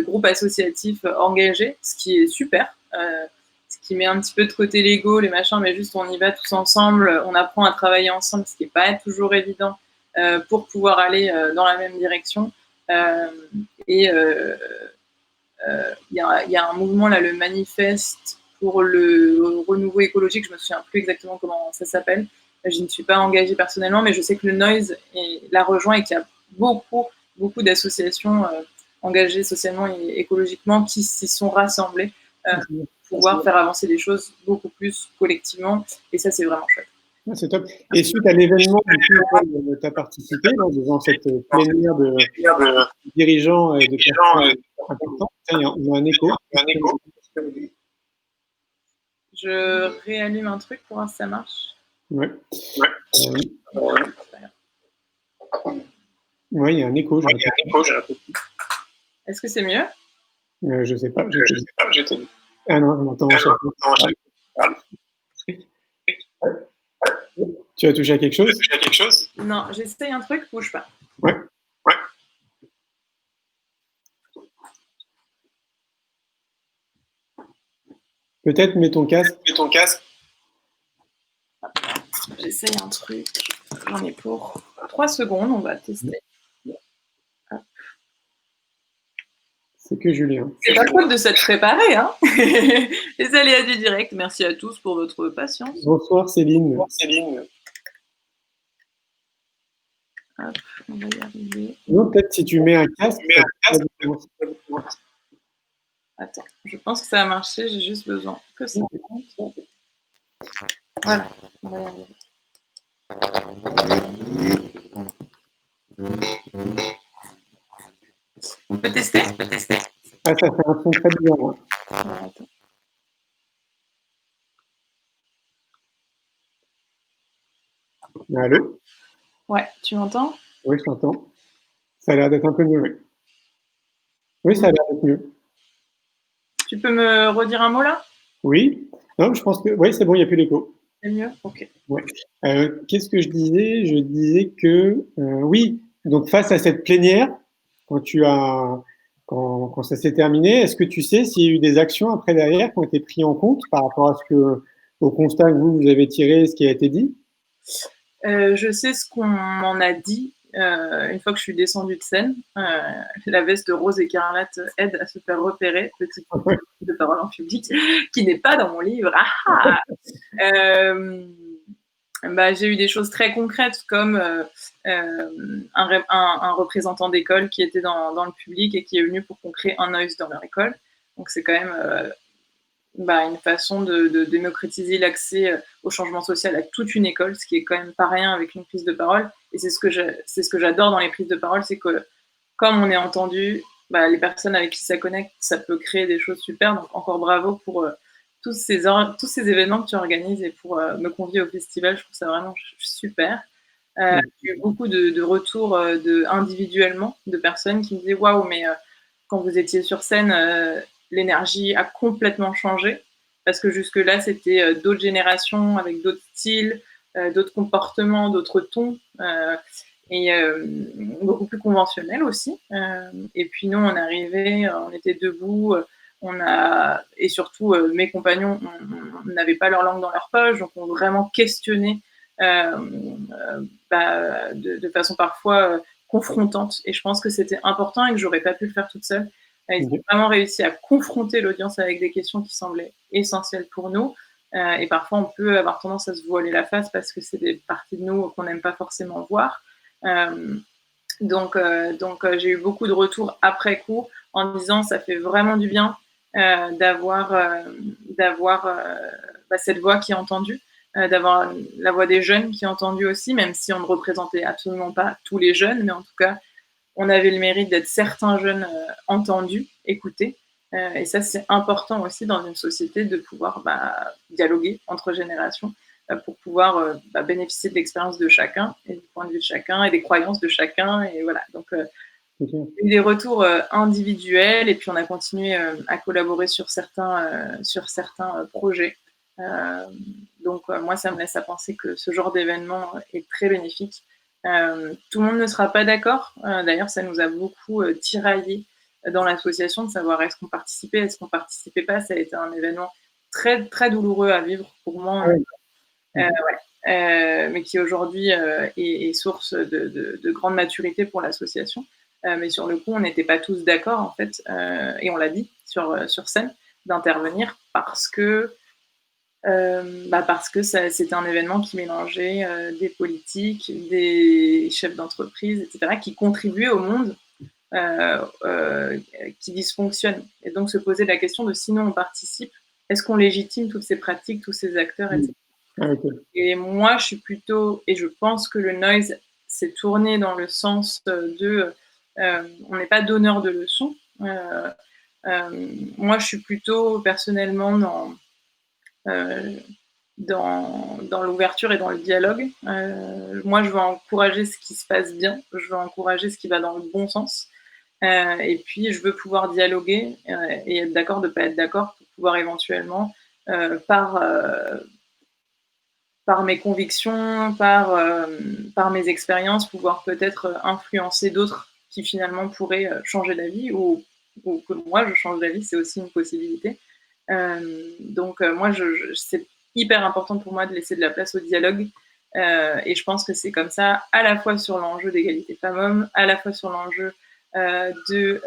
groupes associatifs engagés, ce qui est super. Ce qui met un petit peu de côté l'ego, les machins, mais juste on y va tous ensemble, on apprend à travailler ensemble, ce qui n'est pas toujours évident pour pouvoir aller dans la même direction. Il y a un mouvement, là, le manifeste pour le renouveau écologique, je ne me souviens plus exactement comment ça s'appelle. Je ne suis pas engagée personnellement, mais je sais que le Noise l'a rejoint et qu'il y a beaucoup d'associations engagées socialement et écologiquement qui s'y sont rassemblées pour pouvoir faire avancer les choses beaucoup plus collectivement. Et ça, c'est vraiment chouette. C'est top. Et suite à l'événement auquel tu as participé, devant cette plénière de dirigeants et de personnes importantes, on a un écho. Je réallume un truc pour voir si ça marche. Ouais. Oui, il y a un écho. Est-ce que c'est mieux? Je ne sais pas. Ah non, je m'entends. Tu as touché à quelque chose? Non, j'essaye un truc, bouge pas. Ouais. Peut-être mets ton casque. J'essaye un truc. J'en ai pour 3 secondes, on va tester. Hop. C'est que Julien. C'est pas cool de s'être préparé, hein. Les aléas du direct. Merci à tous pour votre patience. Bonsoir Céline. Hop, on va y arriver. Non, peut-être si tu mets un casque. Attends, je pense que ça a marché, j'ai juste besoin que ça monte. Voilà, on va y arriver. On peut tester? Ah, ça fait un son très bizarre. Attends. Allô? Ouais, tu m'entends? Oui, je t'entends. Ça a l'air d'être un peu mieux, oui. Oui, ça a l'air d'être mieux. Tu peux me redire un mot là? Oui. Non, je pense que oui, c'est bon, il n'y a plus l'écho. C'est mieux? Ok. Ouais. Qu'est-ce que je disais? Je disais que oui, donc face à cette plénière, quand ça s'est terminé, est-ce que tu sais s'il y a eu des actions après derrière qui ont été prises en compte par rapport à au constat que vous avez tiré, ce qui a été dit? Je sais ce qu'on m'en a dit une fois que je suis descendue de scène. La veste rose écarlate aide à se faire repérer, petit de parole en public, qui n'est pas dans mon livre. J'ai eu des choses très concrètes comme un représentant d'école qui était dans le public et qui est venu pour qu'on crée un noise dans leur école. Donc c'est quand même une façon de démocratiser l'accès au changement social à toute une école, ce qui est quand même pas rien avec une prise de parole. Et c'est ce que j'adore dans les prises de parole, c'est que comme on est entendu, les personnes avec qui ça connecte, ça peut créer des choses super. Donc encore bravo pour tous ces événements que tu organises et pour me convier au festival. Je trouve ça vraiment super. J'ai eu beaucoup de retours individuellement de personnes qui me disaient waouh, mais quand vous étiez sur scène, l'énergie a complètement changé parce que jusque-là, c'était d'autres générations avec d'autres styles, d'autres comportements, d'autres tons et beaucoup plus conventionnels aussi. Et puis nous, on arrivait, on était debout, et surtout mes compagnons n'avaient pas leur langue dans leur poche, donc on vraiment questionné de façon parfois confrontante. Et je pense que c'était important et que j'aurais pas pu le faire toute seule. Ils ont vraiment réussi à confronter l'audience avec des questions qui semblaient essentielles pour nous. Et parfois, on peut avoir tendance à se voiler la face parce que c'est des parties de nous qu'on n'aime pas forcément voir. Donc, j'ai eu beaucoup de retours après coup en disant ça fait vraiment du bien d'avoir cette voix qui est entendue, d'avoir la voix des jeunes qui est entendue aussi, même si on ne représentait absolument pas tous les jeunes, mais en tout cas, on avait le mérite d'être certains jeunes entendus, écoutés. Et ça, c'est important aussi dans une société de pouvoir dialoguer entre générations pour pouvoir bénéficier de l'expérience de chacun et du point de vue de chacun et des croyances de chacun. Et voilà. Donc, des retours individuels et puis on a continué à collaborer sur certains projets. Donc, moi, ça me laisse à penser que ce genre d'événement est très bénéfique. Tout le monde ne sera pas d'accord. D'ailleurs, ça nous a beaucoup tiraillés dans l'association de savoir est-ce qu'on participait, est-ce qu'on participait pas. Ça a été un événement très, très douloureux à vivre pour moi. Mais qui aujourd'hui est source de grande maturité pour l'association. Mais sur le coup, on n'était pas tous d'accord, en fait, et on l'a dit sur scène, d'intervenir parce que c'était un événement qui mélangeait des politiques, des chefs d'entreprise, etc., qui contribuaient au monde qui dysfonctionne. Et donc se poser la question de sinon on participe, est-ce qu'on légitime toutes ces pratiques, tous ces acteurs, etc. Et moi, je suis plutôt, et je pense que le noise s'est tourné dans le sens de, on n'est pas donneur de leçons. Moi, je suis plutôt personnellement dans l'ouverture et dans le dialogue. Moi, je veux encourager ce qui se passe bien, je veux encourager ce qui va dans le bon sens. Et puis, je veux pouvoir dialoguer et être d'accord de ne pas être d'accord pour pouvoir éventuellement, par mes convictions, par mes expériences, pouvoir peut-être influencer d'autres qui finalement pourraient changer d'avis ou que moi je change d'avis, c'est aussi une possibilité. Donc moi, c'est hyper important pour moi de laisser de la place au dialogue et je pense que c'est comme ça à la fois sur l'enjeu d'égalité femmes-hommes, à la fois sur l'enjeu de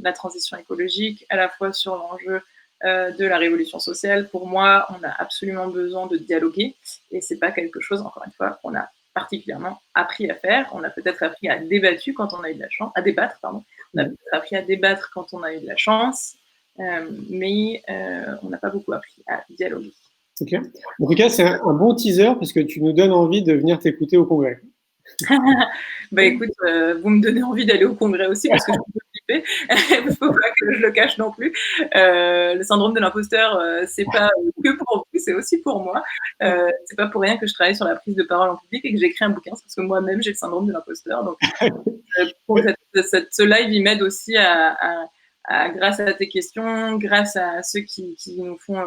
la transition écologique, à la fois sur l'enjeu de la révolution sociale. Pour moi, on a absolument besoin de dialoguer et c'est pas quelque chose, encore une fois, qu'on a particulièrement appris à faire. On a peut-être appris à débattre quand on a eu de la chance, à débattre, pardon. On a peut-être appris à débattre quand on a eu de la chance, mais on n'a pas beaucoup appris à dialoguer. Okay. En tout cas, c'est un bon teaser parce que tu nous donnes envie de venir t'écouter au congrès. Bah écoute, vous me donnez envie d'aller au congrès aussi parce que je suis flippée. Il ne faut pas que je le cache non plus. Le syndrome de l'imposteur, c'est pas que pour vous, c'est aussi pour moi. C'est pas pour rien que je travaille sur la prise de parole en public et que j'écris un bouquin, parce que moi-même j'ai le syndrome de l'imposteur. Donc, ce live, il m'aide aussi grâce à tes questions, grâce à ceux qui nous font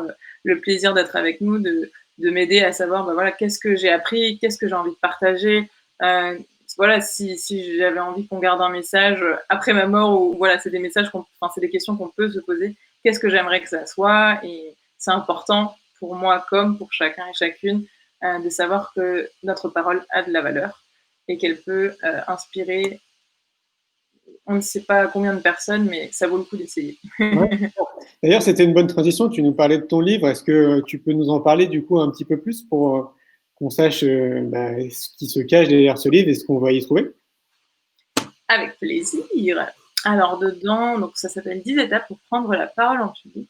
le plaisir d'être avec nous, de m'aider à savoir voilà, qu'est-ce que j'ai appris, qu'est-ce que j'ai envie de partager. Voilà, si j'avais envie qu'on garde un message après ma mort, ou voilà, c'est des messages, c'est des questions qu'on peut se poser. Qu'est-ce que j'aimerais que ça soit? Et c'est important pour moi comme pour chacun et chacune de savoir que notre parole a de la valeur et qu'elle peut inspirer. On ne sait pas combien de personnes, mais ça vaut le coup d'essayer. Ouais. D'ailleurs, c'était une bonne transition. Tu nous parlais de ton livre. Est-ce que tu peux nous en parler du coup un petit peu plus pour qu'on sache ce qui se cache derrière ce livre et ce qu'on va y trouver? Avec plaisir. Alors dedans, donc ça s'appelle 10 étapes pour prendre la parole en public.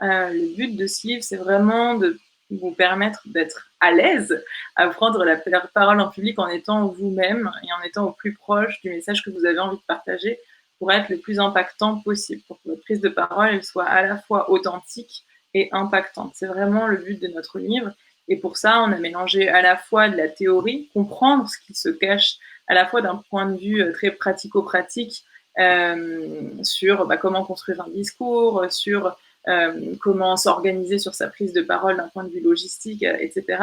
Le but de ce livre, c'est vraiment de vous permettre d'être à l'aise à prendre la parole en public en étant vous-même et en étant au plus proche du message que vous avez envie de partager pour être le plus impactant possible, pour que votre prise de parole elle soit à la fois authentique et impactante. C'est vraiment le but de notre livre. Et pour ça, on a mélangé à la fois de la théorie, comprendre ce qui se cache à la fois d'un point de vue très pratico-pratique sur comment construire un discours, sur comment s'organiser sur sa prise de parole d'un point de vue logistique, etc.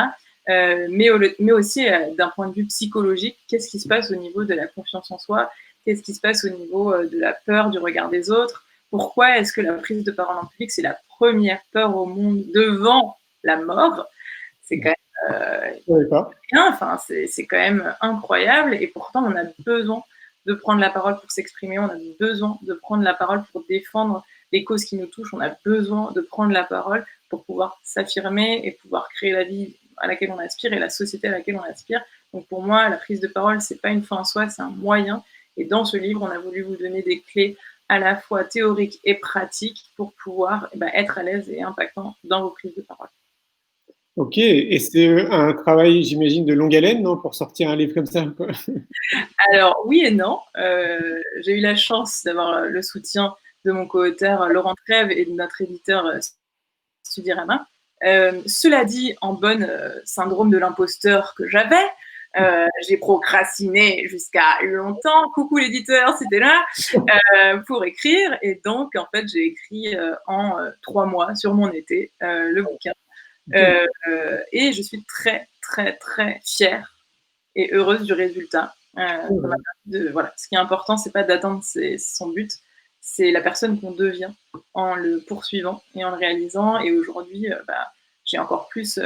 Mais aussi d'un point de vue psychologique, qu'est-ce qui se passe au niveau de la confiance en soi, qu'est-ce qui se passe au niveau de la peur du regard des autres, pourquoi est-ce que la prise de parole en public, c'est la première peur au monde devant la mort. C'est quand même c'est quand même incroyable, et pourtant on a besoin de prendre la parole pour s'exprimer, on a besoin de prendre la parole pour défendre les causes qui nous touchent, on a besoin de prendre la parole pour pouvoir s'affirmer et pouvoir créer la vie à laquelle on aspire et la société à laquelle on aspire. Donc pour moi, la prise de parole, c'est pas une fin en soi, c'est un moyen. Et dans ce livre, on a voulu vous donner des clés à la fois théoriques et pratiques pour pouvoir être à l'aise et impactant dans vos prises de parole. Ok, et c'est un travail, j'imagine, de longue haleine, non, pour sortir un livre comme ça, quoi. Alors, oui et non. J'ai eu la chance d'avoir le soutien de mon co-auteur Laurent Trèves et de notre éditeur Studirama. Cela dit, en bonne syndrome de l'imposteur que j'avais, j'ai procrastiné jusqu'à longtemps. Coucou l'éditeur, c'était là, pour écrire. Et donc, en fait, j'ai écrit en 3 mois sur mon été le bouquin. Et je suis très, très, très fière et heureuse du résultat. Voilà. Ce qui est important, c'est pas d'atteindre son but, c'est la personne qu'on devient en le poursuivant et en le réalisant. Et aujourd'hui, j'ai encore plus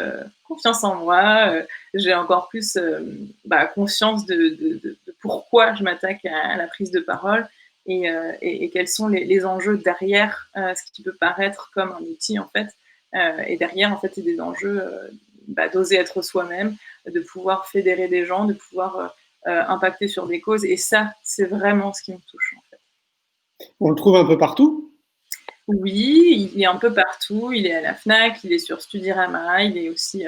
confiance en moi, j'ai encore plus conscience de pourquoi je m'attaque à la prise de parole et quels sont les enjeux derrière ce qui peut paraître comme un outil, en fait. Et derrière, en fait, il y a des enjeux d'oser être soi-même, de pouvoir fédérer des gens, de pouvoir impacter sur des causes. Et ça, c'est vraiment ce qui me touche, en fait. On le trouve un peu partout? Oui, il est un peu partout. Il est à la FNAC, il est sur Studirama, il est aussi...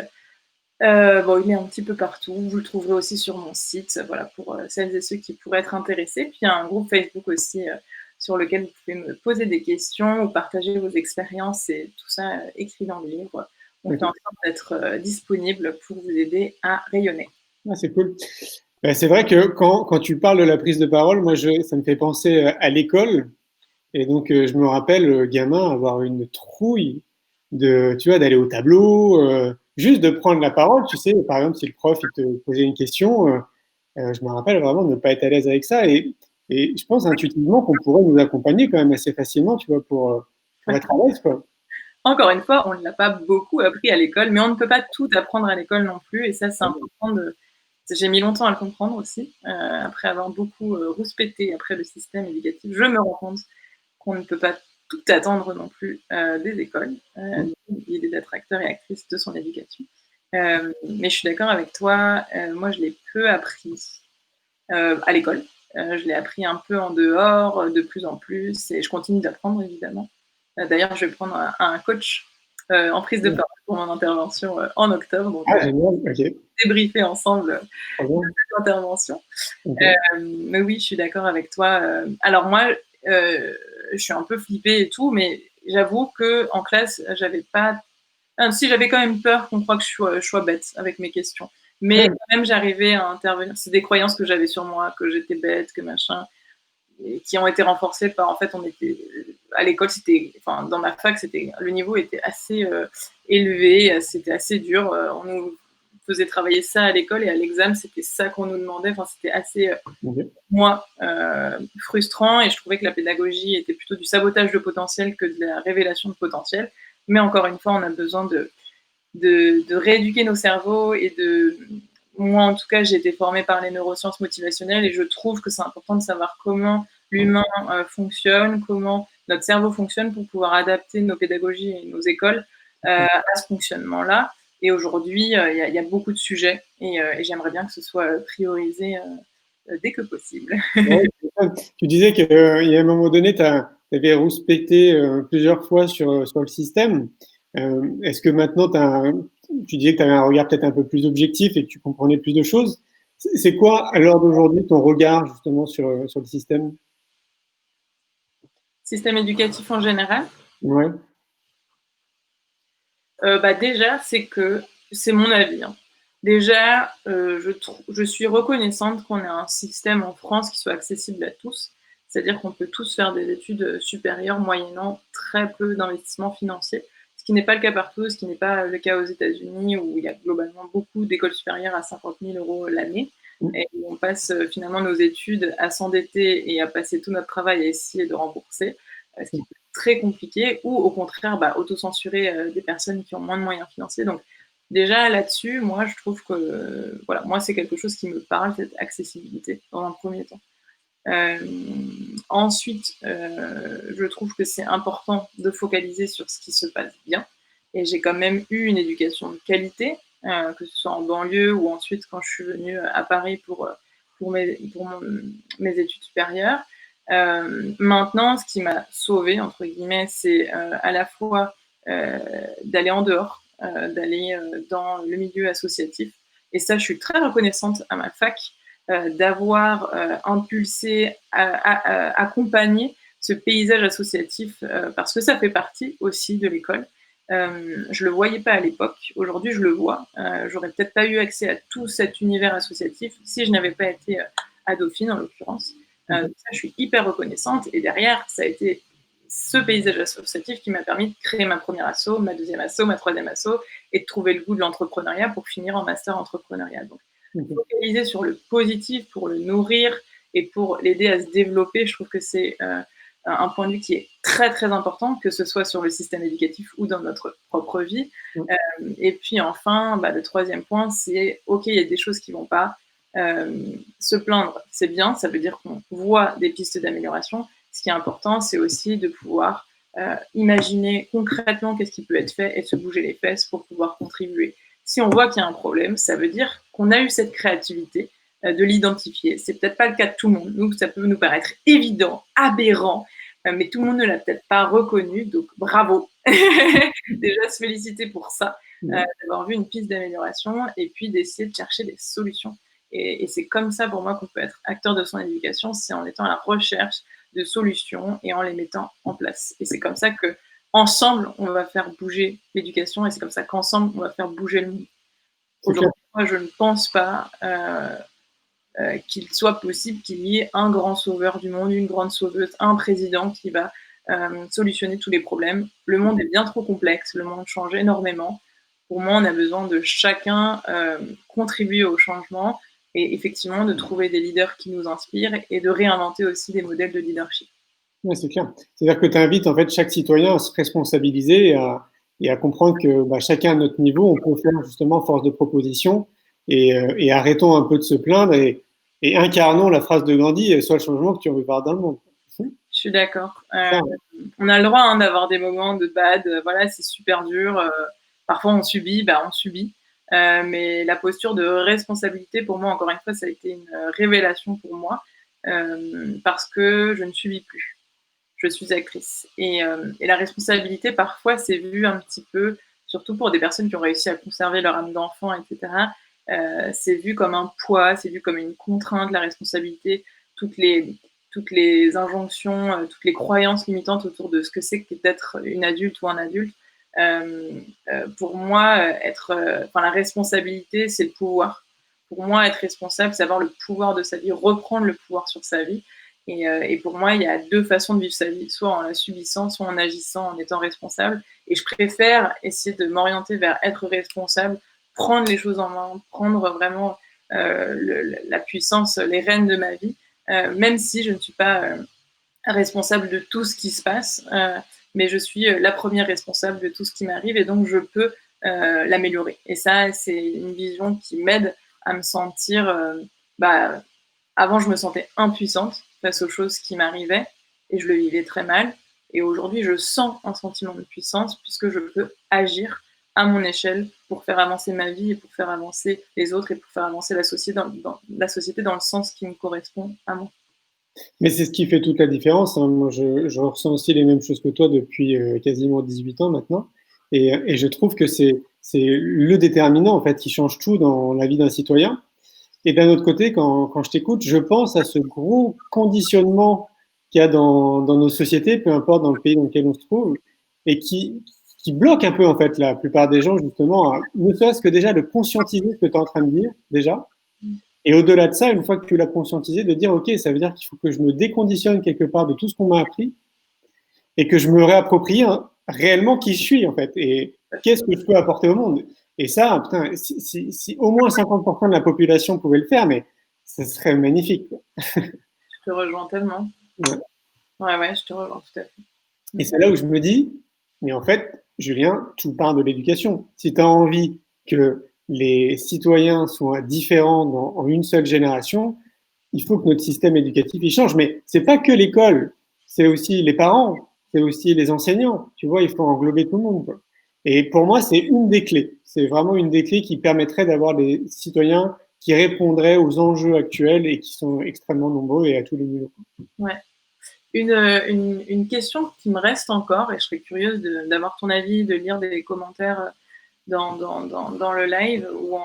il est un petit peu partout. Vous le trouverez aussi sur mon site, voilà, pour celles et ceux qui pourraient être intéressés. Puis il y a un groupe Facebook aussi sur lequel vous pouvez me poser des questions ou partager vos expériences, et tout ça écrit dans le livre. On est en train d'être disponible pour vous aider à rayonner. Ah, c'est cool. C'est vrai que quand tu parles de la prise de parole, moi, ça me fait penser à l'école. Et donc, je me rappelle, gamin, avoir une trouille tu vois, d'aller au tableau, juste de prendre la parole. Tu sais, par exemple, si le prof il te posait une question, je me rappelle vraiment de ne pas être à l'aise avec ça. Et je pense intuitivement qu'on pourrait nous accompagner quand même assez facilement, tu vois, pour être à l'aise, quoi. Encore une fois, on ne l'a pas beaucoup appris à l'école, mais on ne peut pas tout apprendre à l'école non plus. Et ça, c'est important de... J'ai mis longtemps à le comprendre aussi. Après avoir beaucoup rouspété après le système éducatif, je me rends compte qu'on ne peut pas tout attendre non plus des écoles. Il est d'être acteur et actrice de son éducation. Mais je suis d'accord avec toi. Moi, je l'ai peu appris à l'école. Je l'ai appris un peu en dehors, de plus en plus. Et je continue d'apprendre, évidemment. D'ailleurs, je vais prendre un coach en prise de parole pour mon intervention en octobre. Donc, génial, ok. Débriefer ensemble cette intervention. Mais oui, je suis d'accord avec toi. Alors moi, je suis un peu flippée et tout, mais j'avoue qu'en classe, j'avais pas... si, j'avais quand même peur qu'on croie que je sois bête avec mes questions. Mais quand même, j'arrivais à intervenir. C'est des croyances que j'avais sur moi, que j'étais bête, que machin, et qui ont été renforcées par, en fait, on était... À l'école, dans ma fac, le niveau était assez élevé, c'était assez dur. On nous faisait travailler ça à l'école, et à l'examen, c'était ça qu'on nous demandait. Enfin, c'était assez, frustrant, et je trouvais que la pédagogie était plutôt du sabotage de potentiel que de la révélation de potentiel. Mais encore une fois, on a besoin de rééduquer nos cerveaux et moi, en tout cas, j'ai été formée par les neurosciences motivationnelles, et je trouve que c'est important de savoir comment l'humain fonctionne, comment notre cerveau fonctionne, pour pouvoir adapter nos pédagogies et nos écoles à ce fonctionnement-là. Et aujourd'hui, il y a beaucoup de sujets, et j'aimerais bien que ce soit priorisé dès que possible. Tu disais qu'il y a un moment donné, tu avais rouspété plusieurs fois sur le système. Est-ce que maintenant, tu disais que tu avais un regard peut-être un peu plus objectif et que tu comprenais plus de choses? C'est quoi, à l'heure d'aujourd'hui, ton regard justement sur le système? Système éducatif en général? Ouais. Déjà, c'est mon avis. Hein. Déjà, je suis reconnaissante qu'on ait un système en France qui soit accessible à tous. C'est-à-dire qu'on peut tous faire des études supérieures moyennant très peu d'investissement financier, ce qui n'est pas le cas partout, ce qui n'est pas le cas aux États-Unis où il y a globalement beaucoup d'écoles supérieures à 50 000 euros l'année et où on passe finalement nos études à s'endetter et à passer tout notre travail à essayer de rembourser, ce qui est très compliqué, ou au contraire autocensurer des personnes qui ont moins de moyens financiers. Donc déjà là-dessus, moi je trouve que voilà, moi c'est quelque chose qui me parle, cette accessibilité dans un premier temps. Ensuite, je trouve que c'est important de focaliser sur ce qui se passe bien. Et j'ai quand même eu une éducation de qualité, que ce soit en banlieue ou ensuite quand je suis venue à Paris pour mes études supérieures. Maintenant, ce qui m'a sauvée, entre guillemets, c'est à la fois d'aller en dehors, d'aller dans le milieu associatif. Et ça, je suis très reconnaissante à ma fac d'avoir impulsé, accompagné ce paysage associatif parce que ça fait partie aussi de l'école. Je le voyais pas à l'époque. Aujourd'hui, je le vois. J'aurais peut-être pas eu accès à tout cet univers associatif si je n'avais pas été à Dauphine, en l'occurrence. Ça, je suis hyper reconnaissante. Et derrière, ça a été ce paysage associatif qui m'a permis de créer ma première asso, ma deuxième asso, ma troisième asso, et de trouver le goût de l'entrepreneuriat pour finir en master entrepreneuriat. Donc, focaliser sur le positif pour le nourrir et pour l'aider à se développer, je trouve que c'est un point de vue qui est très très important, que ce soit sur le système éducatif ou dans notre propre vie. Et puis enfin, le troisième point, c'est ok, il y a des choses qui vont pas. Se plaindre, c'est bien, ça veut dire qu'on voit des pistes d'amélioration. Ce qui est important, c'est aussi de pouvoir imaginer concrètement qu'est-ce qui peut être fait et de se bouger les fesses pour pouvoir contribuer. Si on voit qu'il y a un problème, ça veut dire qu'on a eu cette créativité de l'identifier. C'est peut-être pas le cas de tout le monde. Nous, ça peut nous paraître évident, aberrant, mais tout le monde ne l'a peut-être pas reconnu. Donc, bravo. Déjà, se féliciter pour ça, d'avoir vu une piste d'amélioration et puis d'essayer de chercher des solutions. Et c'est comme ça, pour moi, qu'on peut être acteur de son éducation, c'est en étant à la recherche de solutions et en les mettant en place. Et c'est comme ça que ensemble, on va faire bouger l'éducation et c'est comme ça qu'ensemble, on va faire bouger le monde. Aujourd'hui, moi, je ne pense pas qu'il soit possible qu'il y ait un grand sauveur du monde, une grande sauveuse, un président qui va solutionner tous les problèmes. Le monde est bien trop complexe, le monde change énormément. Pour moi, on a besoin de chacun contribuer au changement et effectivement de trouver des leaders qui nous inspirent et de réinventer aussi des modèles de leadership. Oui, c'est clair. C'est-à-dire que tu invites en fait chaque citoyen à se responsabiliser et à comprendre que chacun à notre niveau, on peut faire justement force de proposition et arrêtons un peu de se plaindre et incarnons la phrase de Gandhi, sois le changement que tu veux voir dans le monde. Je suis d'accord. On a le droit d'avoir des moments de bad, voilà, c'est super dur. Parfois on subit, on subit. Mais la posture de responsabilité, pour moi, encore une fois, ça a été une révélation pour moi parce que je ne subis plus. Je suis actrice. Et la responsabilité, parfois, c'est vu un petit peu, surtout pour des personnes qui ont réussi à conserver leur âme d'enfant, etc., c'est vu comme un poids, c'est vu comme une contrainte, la responsabilité, toutes les injonctions, toutes les croyances limitantes autour de ce que c'est que d'être une adulte ou un adulte. Pour moi, la responsabilité, c'est le pouvoir. Pour moi, être responsable, c'est avoir le pouvoir de sa vie, reprendre le pouvoir sur sa vie. Et pour moi, il y a deux façons de vivre sa vie, soit en la subissant, soit en agissant, en étant responsable. Et je préfère essayer de m'orienter vers être responsable, prendre les choses en main, prendre vraiment la puissance, les rênes de ma vie, même si je ne suis pas responsable de tout ce qui se passe, mais je suis la première responsable de tout ce qui m'arrive et donc je peux l'améliorer. Et ça, c'est une vision qui m'aide à me sentir... avant, je me sentais impuissante face aux choses qui m'arrivaient et je le vivais très mal. Et aujourd'hui, je sens un sentiment de puissance puisque je peux agir à mon échelle pour faire avancer ma vie et pour faire avancer les autres et pour faire avancer la société dans le sens qui me correspond à moi. Mais c'est ce qui fait toute la différence. Hein. Moi, je ressens aussi les mêmes choses que toi depuis quasiment 18 ans maintenant. Et je trouve que c'est le déterminant en fait qui change tout dans la vie d'un citoyen. Et d'un autre côté, quand je t'écoute, je pense à ce gros conditionnement qu'il y a dans nos sociétés, peu importe dans le pays dans lequel on se trouve, et qui bloque un peu en fait la plupart des gens justement, ne serait-ce que déjà de conscientiser ce que tu es en train de dire déjà, Et au-delà de ça, une fois que tu l'as conscientisé, de dire, OK, ça veut dire qu'il faut que je me déconditionne quelque part de tout ce qu'on m'a appris et que je me réapproprie réellement qui je suis, en fait, et qu'est-ce que je peux apporter au monde. Et ça, putain, si au moins 50% de la population pouvait le faire, mais ce serait magnifique. Je te rejoins tellement. Ouais. Ouais, je te rejoins tout à fait. Et c'est là où je me dis, mais en fait, Julien, tout part de l'éducation. Si tu as envie que les citoyens soient différents en une seule génération, il faut que notre système éducatif il change. Mais c'est pas que l'école, c'est aussi les parents, c'est aussi les enseignants. Tu vois, il faut englober tout le monde, quoi. Et pour moi, c'est une des clés. C'est vraiment une des clés qui permettrait d'avoir des citoyens qui répondraient aux enjeux actuels et qui sont extrêmement nombreux et à tous les niveaux. Ouais. Une question qui me reste encore, et je serais curieuse d'avoir ton avis, de lire des commentaires dans le live ou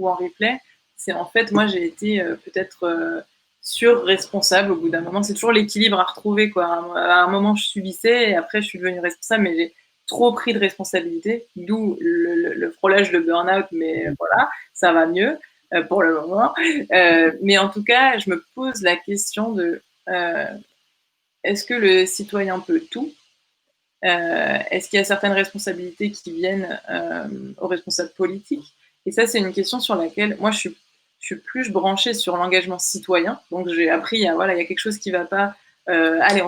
en replay, c'est en fait, moi j'ai été peut-être sur-responsable au bout d'un moment. C'est toujours l'équilibre à retrouver, quoi. À un moment, je subissais et après, je suis devenue responsable, mais j'ai trop pris de responsabilité, d'où le frôlage de burn-out, mais voilà, ça va mieux pour le moment. Mais en tout cas, je me pose la question de est-ce que le citoyen peut tout? Est-ce qu'il y a certaines responsabilités qui viennent aux responsables politiques? Et ça, c'est une question sur laquelle moi, je suis plus branchée sur l'engagement citoyen. Donc, j'ai appris, voilà, il y a quelque chose qui ne va pas. Allez,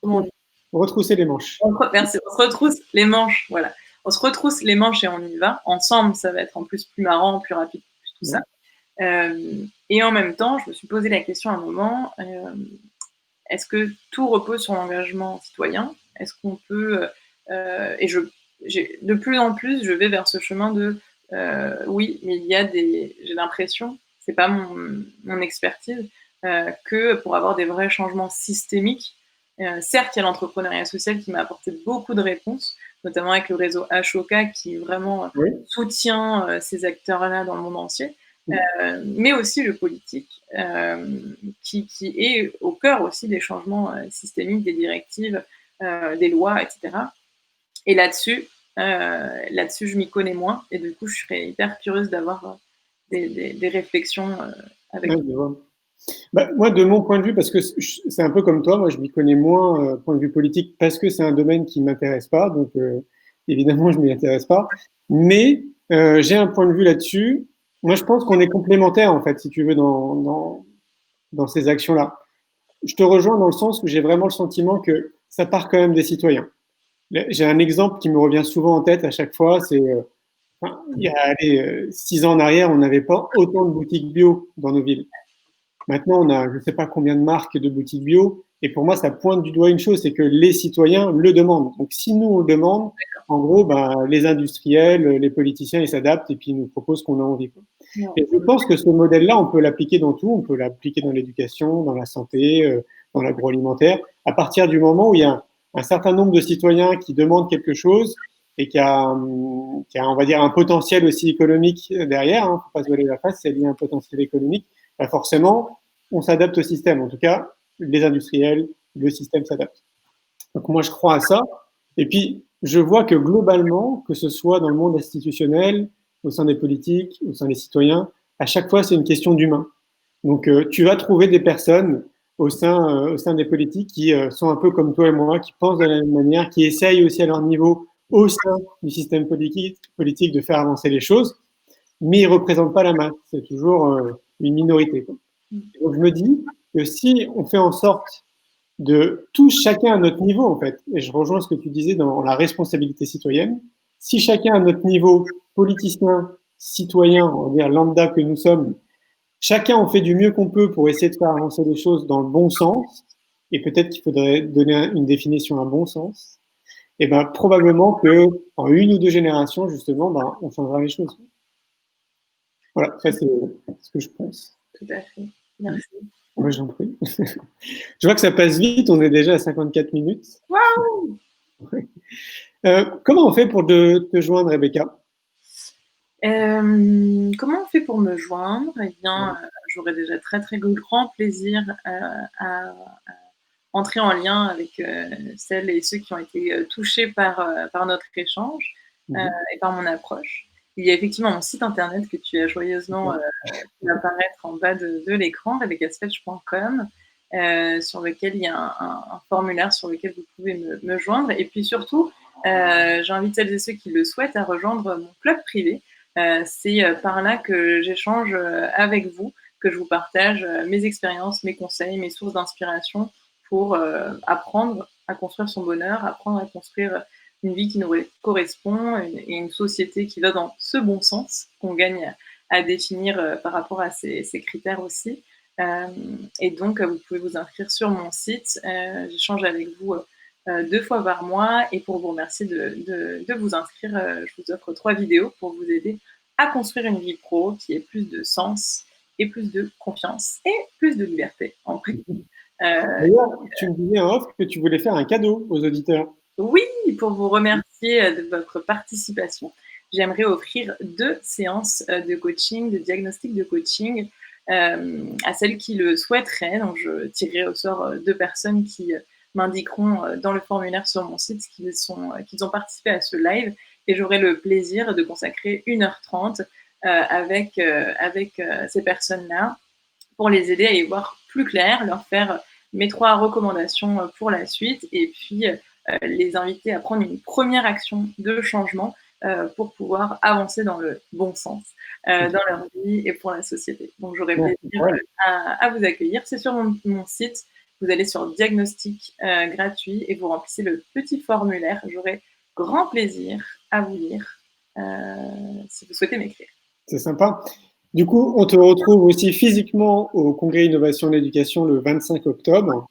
comment on dit? Retrousser les manches. Merci, on se retrousse les manches, voilà. On se retrousse les manches et on y va. Ensemble, ça va être en plus plus marrant, plus rapide, plus tout ça. Et en même temps, je me suis posé la question à un moment, est-ce que tout repose sur l'engagement citoyen? Est-ce qu'on peut et de plus en plus, je vais vers ce chemin de oui, mais il y a j'ai l'impression, c'est pas mon expertise, que pour avoir des vrais changements systémiques, certes, il y a l'entrepreneuriat social qui m'a apporté beaucoup de réponses, notamment avec le réseau Ashoka qui vraiment soutient ces acteurs-là dans le monde entier. Mais aussi le politique, qui est au cœur aussi des changements systémiques, des directives, des lois, etc. Et là-dessus, je m'y connais moins, et du coup, je serais hyper curieuse d'avoir des réflexions avec toi. Bah, moi, de mon point de vue, parce que c'est un peu comme toi, moi je m'y connais moins point de vue politique parce que c'est un domaine qui ne m'intéresse pas, donc évidemment je ne m'y intéresse pas, mais j'ai un point de vue là-dessus. Moi je pense qu'on est complémentaires en fait, si tu veux, dans ces actions-là. Je te rejoins dans le sens où j'ai vraiment le sentiment que ça part quand même des citoyens. J'ai un exemple qui me revient souvent en tête à chaque fois, c'est il y a allez, 6 ans en arrière, on n'avait pas autant de boutiques bio dans nos villes. Maintenant, on a je ne sais pas combien de marques de boutiques bio. Et pour moi, ça pointe du doigt une chose, c'est que les citoyens le demandent. Donc, si nous, on le demande, en gros, les industriels, les politiciens, ils s'adaptent et puis ils nous proposent ce qu'on a envie. Et je pense que ce modèle-là, on peut l'appliquer dans tout. On peut l'appliquer dans l'éducation, dans la santé, dans l'agroalimentaire. À partir du moment où il y a un certain nombre de citoyens qui demandent quelque chose et qui a, on va dire, un potentiel aussi économique derrière, hein, faut pas se voiler la face, c'est lié à un potentiel économique, forcément, on s'adapte au système. En tout cas, les industriels, le système s'adapte. Donc moi, je crois à ça. Et puis, je vois que globalement, que ce soit dans le monde institutionnel, au sein des politiques, au sein des citoyens, à chaque fois, c'est une question d'humain. Donc, tu vas trouver des personnes au sein des politiques qui sont un peu comme toi et moi, qui pensent de la même manière, qui essayent aussi à leur niveau, au sein du système politique de faire avancer les choses, mais ils ne représentent pas la masse. C'est toujours une minorité, quoi. Donc, je me dis que si on fait en sorte de tous chacun à notre niveau, en fait, et je rejoins ce que tu disais dans la responsabilité citoyenne, si chacun à notre niveau, politicien, citoyen, on va dire lambda que nous sommes, chacun on fait du mieux qu'on peut pour essayer de faire avancer les choses dans le bon sens, et peut-être qu'il faudrait donner une définition à bon sens, et ben probablement que en une ou deux générations, justement, on changera les choses. Voilà, ça c'est ce que je pense. Tout à fait. Merci. Moi, j'en prie. Je vois que ça passe vite, on est déjà à 54 minutes. Waouh! Comment on fait pour te joindre, Rebecca? Comment on fait pour me joindre? Eh bien, j'aurais déjà très, très grand plaisir à entrer en lien avec celles et ceux qui ont été touchés par notre échange et par mon approche. Il y a effectivement mon site internet que tu as joyeusement qui va apparaître en bas de l'écran, rebeccaspelch.com, sur lequel il y a un formulaire sur lequel vous pouvez me joindre. Et puis surtout, j'invite celles et ceux qui le souhaitent à rejoindre mon club privé. C'est par là que j'échange avec vous, que je vous partage mes expériences, mes conseils, mes sources d'inspiration pour apprendre à construire son bonheur, apprendre à construire une vie qui nous correspond et une société qui va dans ce bon sens, qu'on gagne à définir par rapport à ces critères aussi. Et donc, vous pouvez vous inscrire sur mon site. J'échange avec vous 2 fois par mois. Et pour vous remercier de vous inscrire, je vous offre 3 vidéos pour vous aider à construire une vie pro qui ait plus de sens et plus de confiance et plus de liberté en prix. D'ailleurs, tu me disais en off que tu voulais faire un cadeau aux auditeurs. Oui, pour vous remercier de votre participation, j'aimerais offrir 2 séances de coaching, de diagnostic de coaching à celles qui le souhaiteraient. Donc, je tirerai au sort 2 personnes qui m'indiqueront dans le formulaire sur mon site qu'ils ont participé à ce live, et j'aurai le plaisir de consacrer 1h30 avec ces personnes-là pour les aider à y voir plus clair, leur faire mes 3 recommandations pour la suite, et puis les inviter à prendre une première action de changement pour pouvoir avancer dans le bon sens dans leur vie et pour la société. Donc, j'aurai plaisir à vous accueillir. C'est sur mon site. Vous allez sur diagnostic gratuit et vous remplissez le petit formulaire. J'aurai grand plaisir à vous lire si vous souhaitez m'écrire. C'est sympa. Du coup, on te retrouve aussi physiquement au Congrès Innovation de l'Éducation le 25 octobre.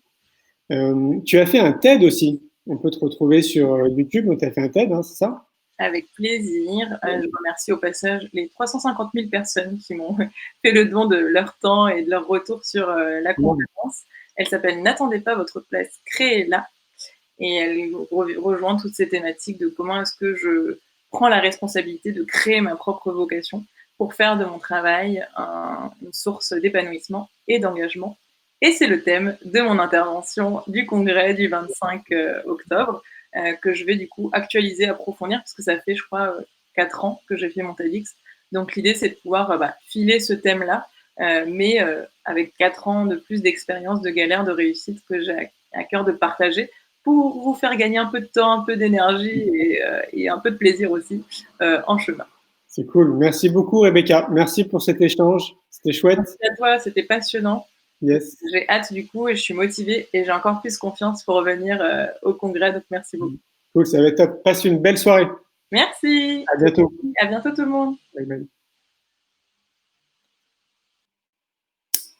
Tu as fait un TED aussi. On peut te retrouver sur YouTube. Tu as fait un TED, hein, c'est ça? Avec plaisir. Je remercie au passage les 350 000 personnes qui m'ont fait le don de leur temps et de leur retour sur la conférence. Elle s'appelle « N'attendez pas votre place, créez-la ». Et elle rejoint toutes ces thématiques de comment est-ce que je prends la responsabilité de créer ma propre vocation pour faire de mon travail une source d'épanouissement et d'engagement. Et c'est le thème de mon intervention du congrès du 25 octobre que je vais du coup actualiser, approfondir, parce que ça fait, je crois, 4 ans que j'ai fait mon TEDx. Donc l'idée, c'est de pouvoir filer ce thème-là, mais avec 4 ans de plus d'expérience, de galère, de réussite que j'ai à cœur de partager pour vous faire gagner un peu de temps, un peu d'énergie et un peu de plaisir aussi en chemin. C'est cool. Merci beaucoup, Rebecca. Merci pour cet échange. C'était chouette. Merci à toi, c'était passionnant. Yes. J'ai hâte du coup et je suis motivée et j'ai encore plus confiance pour revenir au congrès. Donc, merci beaucoup. Cool, ça va être top. Passe une belle soirée. Merci. À bientôt. À bientôt tout le monde. Bye bye.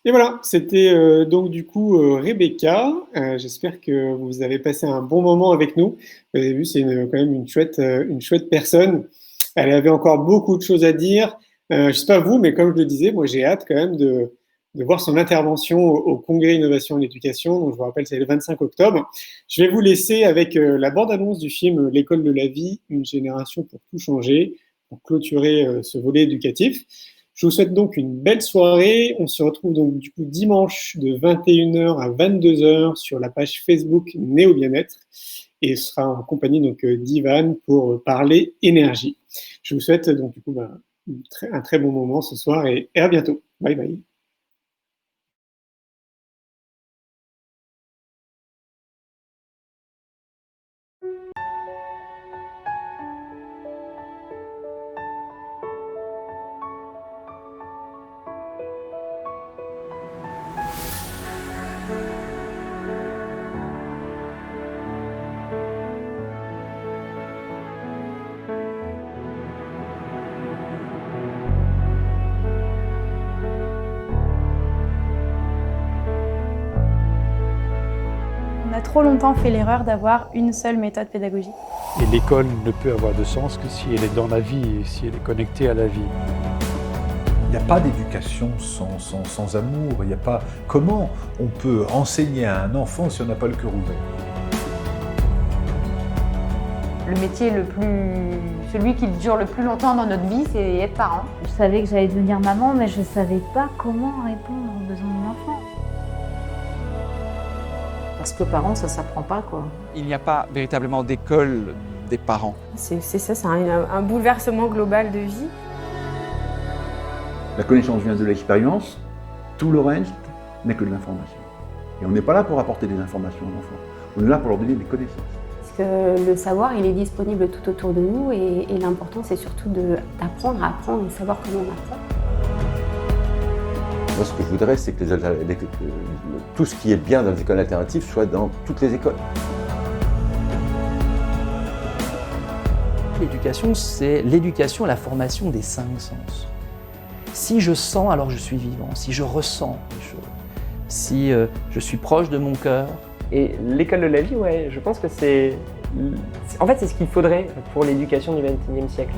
Et voilà, c'était donc du coup Rebecca. J'espère que vous avez passé un bon moment avec nous. Vous avez vu, c'est quand même une chouette personne. Elle avait encore beaucoup de choses à dire. Je sais pas vous, mais comme je le disais, moi j'ai hâte quand même de voir son intervention au Congrès Innovation en Éducation. Donc je vous rappelle, c'est le 25 octobre. Je vais vous laisser avec la bande-annonce du film L'école de la vie, une génération pour tout changer, pour clôturer ce volet éducatif. Je vous souhaite donc une belle soirée. On se retrouve donc du coup dimanche de 21h à 22h sur la page Facebook Néo Bien-être, et ce sera en compagnie donc d'Ivan pour parler énergie. Je vous souhaite donc du coup un très bon moment ce soir et à bientôt. Bye bye. On a trop longtemps fait l'erreur d'avoir une seule méthode pédagogique. Et l'école ne peut avoir de sens que si elle est dans la vie et si elle est connectée à la vie. Il n'y a pas d'éducation sans amour. Il n'y a pas... Comment on peut enseigner à un enfant si on n'a pas le cœur ouvert? Le métier celui qui dure le plus longtemps dans notre vie, c'est être parent. Je savais que j'allais devenir maman, mais je ne savais pas comment répondre aux besoins de mon enfant. Parce que parent, ça ne s'apprend pas, quoi. Il n'y a pas véritablement d'école des parents. C'est ça, c'est un bouleversement global de vie. La connaissance vient de l'expérience, tout le reste n'est que de l'information. Et on n'est pas là pour apporter des informations aux enfants, on est là pour leur donner des connaissances. Parce que le savoir, il est disponible tout autour de nous et l'important, c'est surtout d'apprendre à apprendre et savoir comment on apprend. Moi, ce que je voudrais, c'est que tout ce qui est bien dans les écoles alternatives soit dans toutes les écoles. L'éducation, c'est l'éducation à la formation des 5 sens. Si je sens, alors je suis vivant. Si je ressens les choses. Si je suis proche de mon cœur. Et l'école de la vie, ouais, je pense que c'est... En fait, c'est ce qu'il faudrait pour l'éducation du XXIe siècle.